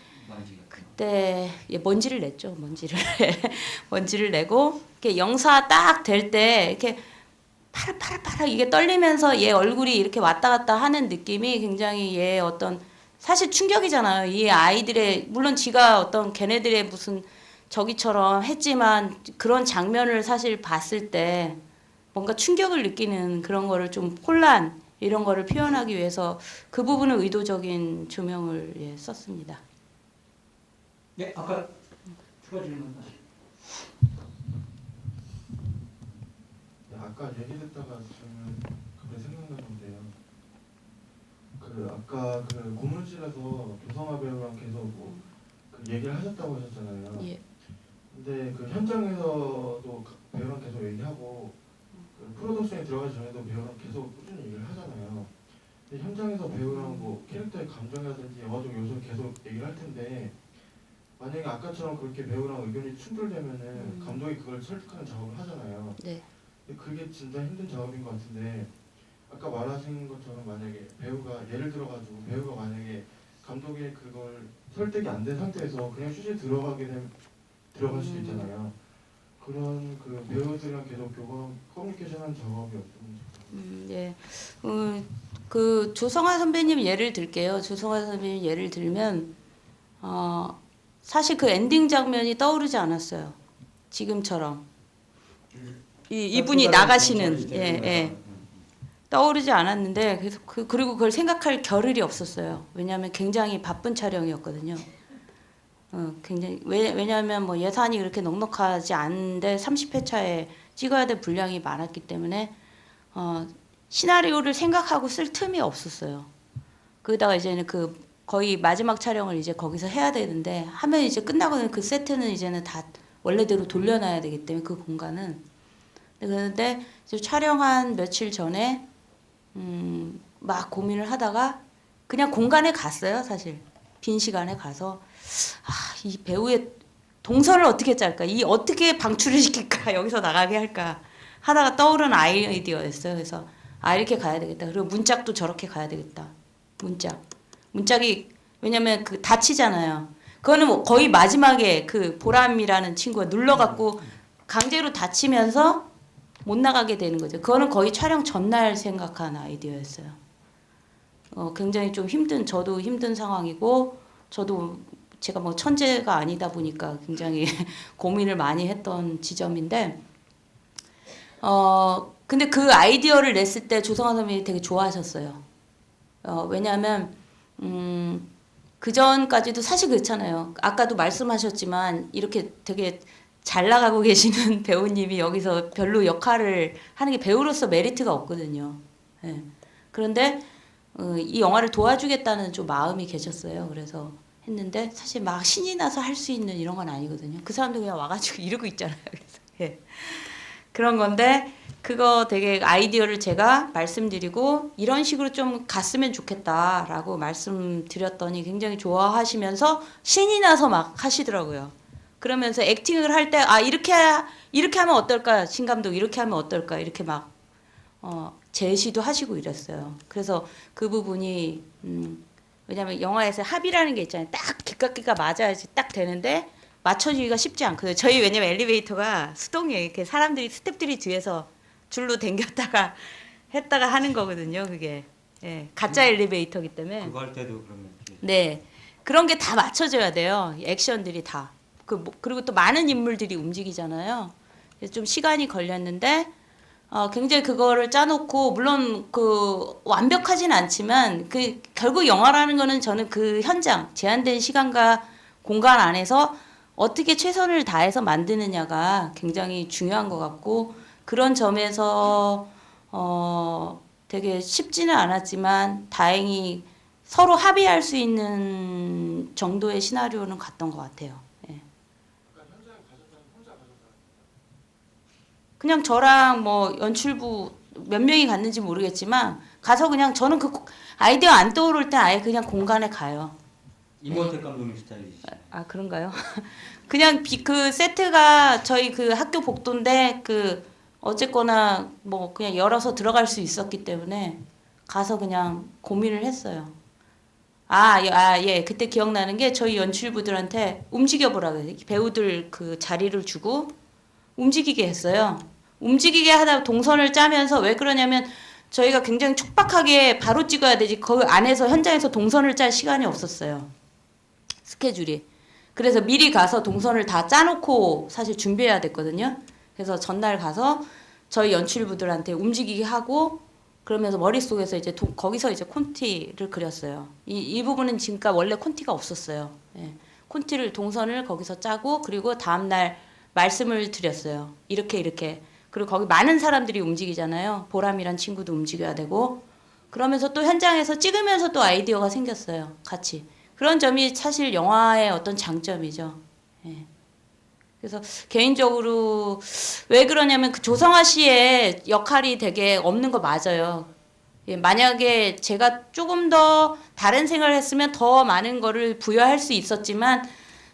그때 먼지를 냈죠. 먼지를 먼지를 내고 이렇게 영사 딱 될 때 이렇게 파락파락파락 이게 떨리면서 얘 얼굴이 이렇게 왔다 갔다 하는 느낌이 굉장히 얘 어떤 사실 충격이잖아요. 이 아이들의 물론 지가 어떤 걔네들의 무슨 저기처럼 했지만 그런 장면을 사실 봤을 때 뭔가 충격을 느끼는 그런 거를 좀 혼란 이런 거를 표현하기 위해서 그 부분은 의도적인 조명을 썼습니다. 네, 아까 추가 질문 다시. 아까 얘기 듣다가 저는 그게 생각나는데요. 그 아까 그 고문실에서 조성아 배우랑 계속 그 얘기를 하셨다고 하셨잖아요. 예. 근데 그 현장에서도 배우랑 계속 얘기하고 그 프로덕션에 들어가기 전에도 배우랑 계속 꾸준히 얘기를 하잖아요. 근데 현장에서 배우랑 뭐 캐릭터의 감정이라든지 영화적 요소를 계속 얘기를 할 텐데 만약에 아까처럼 그렇게 배우랑 의견이 충돌되면은 감독이 그걸 설득하는 작업을 하잖아요. 네. 근데 그게 진짜 힘든 작업인 것 같은데 아까 말하신 것처럼 만약에 배우가 예를 들어가지고 배우가 만약에 감독의 그걸 설득이 안 된 상태에서 그냥 슛이 들어갈 수도 있잖아요. 그런 그 배우들이랑 계속 커뮤니케이션하는 작업이 어떤지. 예. 그 조성아 선배님 예를 들게요. 조성아 선배님 예를 들면 사실 그 엔딩 장면이 떠오르지 않았어요. 지금처럼. 이분이 나가시는 떠오르지 않았는데 그래서 그리고 그걸 생각할 겨를이 없었어요. 왜냐하면 굉장히 바쁜 촬영이었거든요. 굉장히 왜냐하면 뭐 예산이 그렇게 넉넉하지 않은데 30회차에 찍어야 될 분량이 많았기 때문에 시나리오를 생각하고 쓸 틈이 없었어요. 거기다가 이제는 그 거의 마지막 촬영을 이제 거기서 해야 되는데 하면 이제 끝나고는 그 세트는 이제는 다 원래대로 돌려놔야 되기 때문에 그 공간은 그런데 이제 촬영한 며칠 전에 막 고민을 하다가 그냥 공간에 갔어요. 사실 빈 시간에 가서 이 배우의 동선을 어떻게 짤까, 이 어떻게 방출을 시킬까, 여기서 나가게 할까 하다가 떠오른 아이디어였어요. 그래서 이렇게 가야 되겠다. 그리고 문짝도 저렇게 가야 되겠다. 문짝이 왜냐면 그 다치잖아요. 그거는 뭐 거의 마지막에 그 보람이라는 친구가 눌러갖고 강제로 다치면서 못 나가게 되는 거죠. 그거는 거의 촬영 전날 생각한 아이디어였어요. 굉장히 좀 저도 힘든 상황이고 저도 제가 뭐 천재가 아니다 보니까 굉장히 고민을 많이 했던 지점인데 근데 그 아이디어를 냈을 때 조성아 선배님이 되게 좋아하셨어요. 왜냐하면 그 전까지도 사실 그렇잖아요. 아까도 말씀하셨지만 이렇게 되게 잘 나가고 계시는 배우님이 여기서 별로 역할을 하는 게 배우로서 메리트가 없거든요. 네. 그런데 이 영화를 도와주겠다는 좀 마음이 계셨어요. 그래서 했는데 사실 막 신이 나서 할 수 있는 이런 건 아니거든요. 그 사람도 그냥 와가지고 이러고 있잖아요. 그래서 예. 그런 건데 그거 되게 아이디어를 제가 말씀드리고 이런 식으로 좀 갔으면 좋겠다라고 말씀드렸더니 굉장히 좋아하시면서 신이 나서 막 하시더라고요. 그러면서 액팅을 할 때 이렇게 하면 어떨까, 신 감독 이렇게 하면 어떨까 이렇게 막 제시도 하시고 이랬어요. 그래서 그 부분이 왜냐면 영화에서 합이라는 게 있잖아요. 딱 기값기가 맞아야지 딱 되는데 맞춰주기가 쉽지 않거든요. 저희 왜냐면 엘리베이터가 수동이에요. 이렇게 스태프들이 뒤에서 줄로 당겼다가 했다가 하는 거거든요. 그게 가짜 엘리베이터기 때문에. 그거 할 때도 그러면. 네, 그런 게 다 맞춰져야 돼요. 액션들이 다. 그리고 또 많은 인물들이 움직이잖아요. 그래서 좀 시간이 걸렸는데 굉장히 그거를 짜놓고 물론 그 완벽하진 않지만 그 결국 영화라는 거는 저는 그 현장 제한된 시간과 공간 안에서 어떻게 최선을 다해서 만드느냐가 굉장히 중요한 것 같고 그런 점에서 되게 쉽지는 않았지만 다행히 서로 합의할 수 있는 정도의 시나리오는 갔던 것 같아요. 그냥 저랑 뭐 연출부 몇 명이 갔는지 모르겠지만 가서 그냥 저는 그 아이디어 안 떠오를 때 아예 그냥 공간에 가요. 임원택 감독님 스타일이지. 그런가요? 그냥 그 세트가 저희 그 학교 복도인데 그 어쨌거나 뭐 그냥 열어서 들어갈 수 있었기 때문에 가서 그냥 고민을 했어요. 예. 그때 기억나는 게 저희 연출부들한테 움직여보라고 해요. 배우들 그 자리를 주고 움직이게 했어요. 움직이게 하다 동선을 짜면서 왜 그러냐면 저희가 굉장히 촉박하게 바로 찍어야 되지 그 안에서 현장에서 동선을 짤 시간이 없었어요. 스케줄이. 그래서 미리 가서 동선을 다 짜놓고 사실 준비해야 됐거든요. 그래서 전날 가서 저희 연출부들한테 움직이게 하고 그러면서 머릿속에서 이제 거기서 이제 콘티를 그렸어요. 이 부분은 지금까지 원래 콘티가 없었어요. 예. 콘티를 동선을 거기서 짜고 그리고 다음날 말씀을 드렸어요. 이렇게 그리고 거기 많은 사람들이 움직이잖아요. 보람이란 친구도 움직여야 되고 그러면서 또 현장에서 찍으면서 또 아이디어가 생겼어요. 같이. 그런 점이 사실 영화의 어떤 장점이죠. 예. 그래서 개인적으로 왜 그러냐면 그 조성아 씨의 역할이 되게 없는 거 맞아요. 예, 만약에 제가 조금 더 다른 생각을 했으면 더 많은 거를 부여할 수 있었지만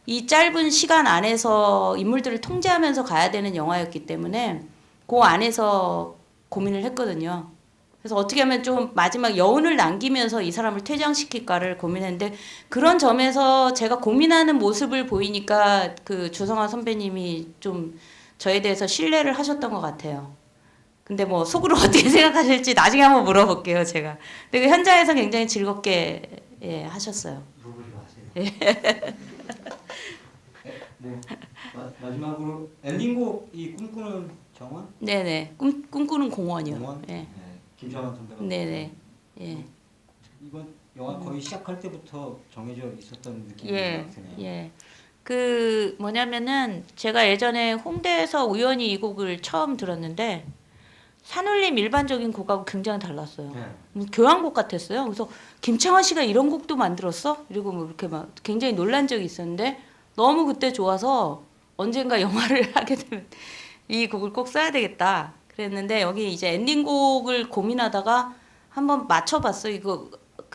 이 짧은 시간 안에서 인물들을 통제하면서 가야 되는 영화였기 때문에 그 안에서 고민을 했거든요. 그래서 어떻게 하면 좀 마지막 여운을 남기면서 이 사람을 퇴장시킬까를 고민했는데 그런 점에서 제가 고민하는 모습을 보이니까 그 조성아 선배님이 좀 저에 대해서 신뢰를 하셨던 것 같아요. 근데 뭐 속으로 어떻게 생각하실지 나중에 한번 물어볼게요, 제가. 근데 그 현장에서 굉장히 즐겁게 예, 하셨어요. 물어보지 마세요. 예. 네. 마지막으로 엔딩곡 이 꿈꾸는 정원? 네네. 꿈꾸는 공원이요. 공원? 예. 네. 김정환 선배가. 네네. 예. 이건 영화 거의 시작할 때부터 정해져 있었던 느낌이 예. 드네요. 예. 그 뭐냐면은 제가 예전에 홍대에서 우연히 이 곡을 처음 들었는데 산울림 일반적인 곡하고 굉장히 달랐어요. 네. 교향곡 같았어요. 그래서 김창완 씨가 이런 곡도 만들었어? 그리고 뭐 이렇게 막 굉장히 놀란 적이 있었는데 너무 그때 좋아서 언젠가 영화를 하게 되면 이 곡을 꼭 써야 되겠다. 그랬는데 여기 이제 엔딩곡을 고민하다가 한번 맞춰봤어요.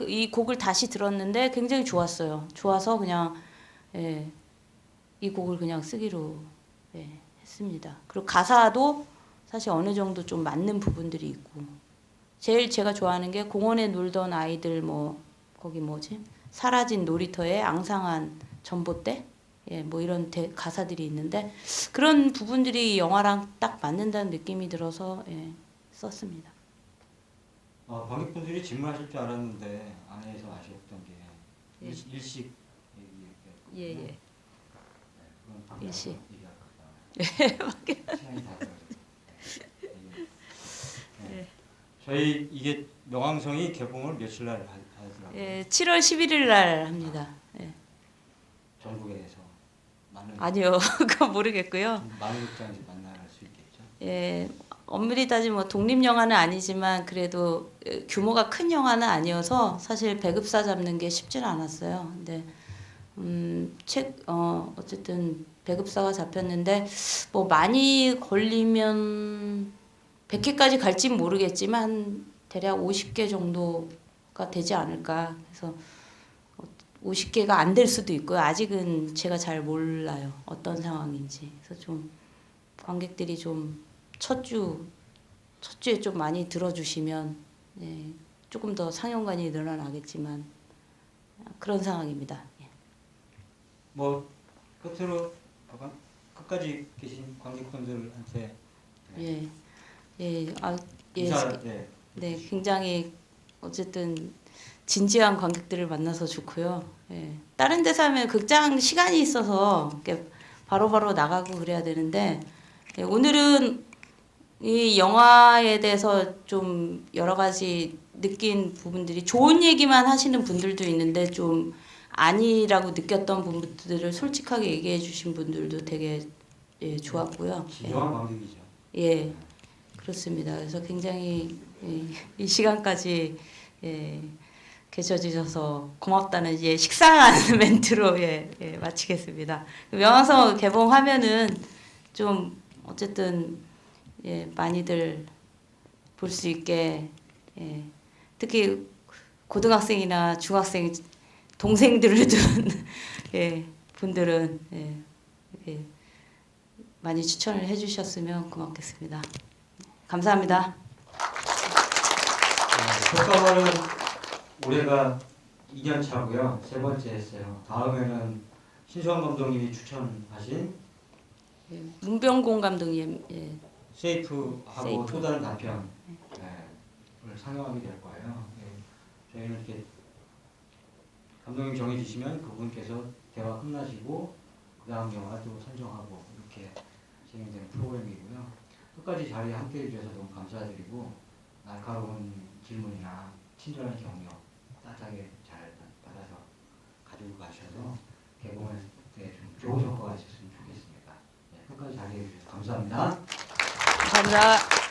이 곡을 다시 들었는데 굉장히 좋았어요. 좋아서 그냥 예, 이 곡을 그냥 쓰기로 예, 했습니다. 그리고 가사도 사실 어느 정도 좀 맞는 부분들이 있고 제일 제가 좋아하는 게 공원에 놀던 아이들 뭐 거기 뭐지 사라진 놀이터에 앙상한 전봇대 예, 뭐 이런 가사들이 있는데 그런 부분들이 영화랑 딱 맞는다는 느낌이 들어서 예, 썼습니다. 관객분들이 질문하실 줄 알았는데 안에서 아쉬웠던 게 예. 일식 예, 예. 네, 그건 일식. 얘기할 겁니다. 시간이 다 돼가지고. 네. 저희 이게 명왕성이 개봉을 며칠 날 하더라고요. 예, 7월 11일 날 합니다. 예. 전국에서 많은 아니요, 그거 모르겠고요. 많은 극장에서 만날 수 있겠죠. 예, 엄밀히 따지면 뭐 독립 영화는 아니지만 그래도 규모가 큰 영화는 아니어서 사실 배급사 잡는 게 쉽지는 않았어요. 근데 어쨌든 배급사가 잡혔는데 뭐 많이 걸리면 100개까지 갈진 모르겠지만 대략 50개 정도가 되지 않을까. 그래서 50개가 안 될 수도 있고요. 아직은 제가 잘 몰라요. 어떤 상황인지. 그래서 좀 관객들이 좀 첫 주에 좀 많이 들어주시면 네, 조금 더 상영관이 늘어나겠지만 그런 상황입니다. 예. 뭐 끝으로 끝까지 계신 관객분들한테 예, 예, 인사 네, 굉장히 어쨌든 진지한 관객들을 만나서 좋고요. 예. 다른 데서 하면 극장 시간이 있어서 이렇게 바로바로 나가고 그래야 되는데 예, 오늘은 이 영화에 대해서 좀 여러 가지 느낀 부분들이 좋은 얘기만 하시는 분들도 있는데 좀 아니라고 느꼈던 부분들을 솔직하게 얘기해 주신 분들도 되게 예, 좋았고요. 진정한 관객이죠. 예, 그렇습니다. 그래서 굉장히 이 시간까지 계셔주셔서 고맙다는 식상한 멘트로 마치겠습니다. 명왕성 개봉하면은 좀 어쨌든 많이들 볼 수 있게 특히 고등학생이나 중학생 동생들을 둔 분들은 많이 추천을 해주셨으면 고맙겠습니다. 감사합니다. 효과는 올해가 2년 차고요. 3번째 했어요. 다음에는 신수환 감독님이 추천하신 예, 문병공 감독님 예, 세이프하고 세이프. 또 다른 단편을 상영하게 될 거예요. 저희는 이렇게 감독님 정해주시면 그분께서 대화 끝나시고 그 다음 영화도 선정하고 이렇게 진행되는 프로그램이고요. 끝까지 자리에 함께해 주셔서 너무 감사드리고 날카로운 질문이나 친절한 격려 따뜻하게 잘 받아서 가지고 가셔서 개봉할 때 좀 좋은 효과가 있었으면 좋겠습니다. 끝까지 자리해 주셔서 감사합니다. 감사합니다.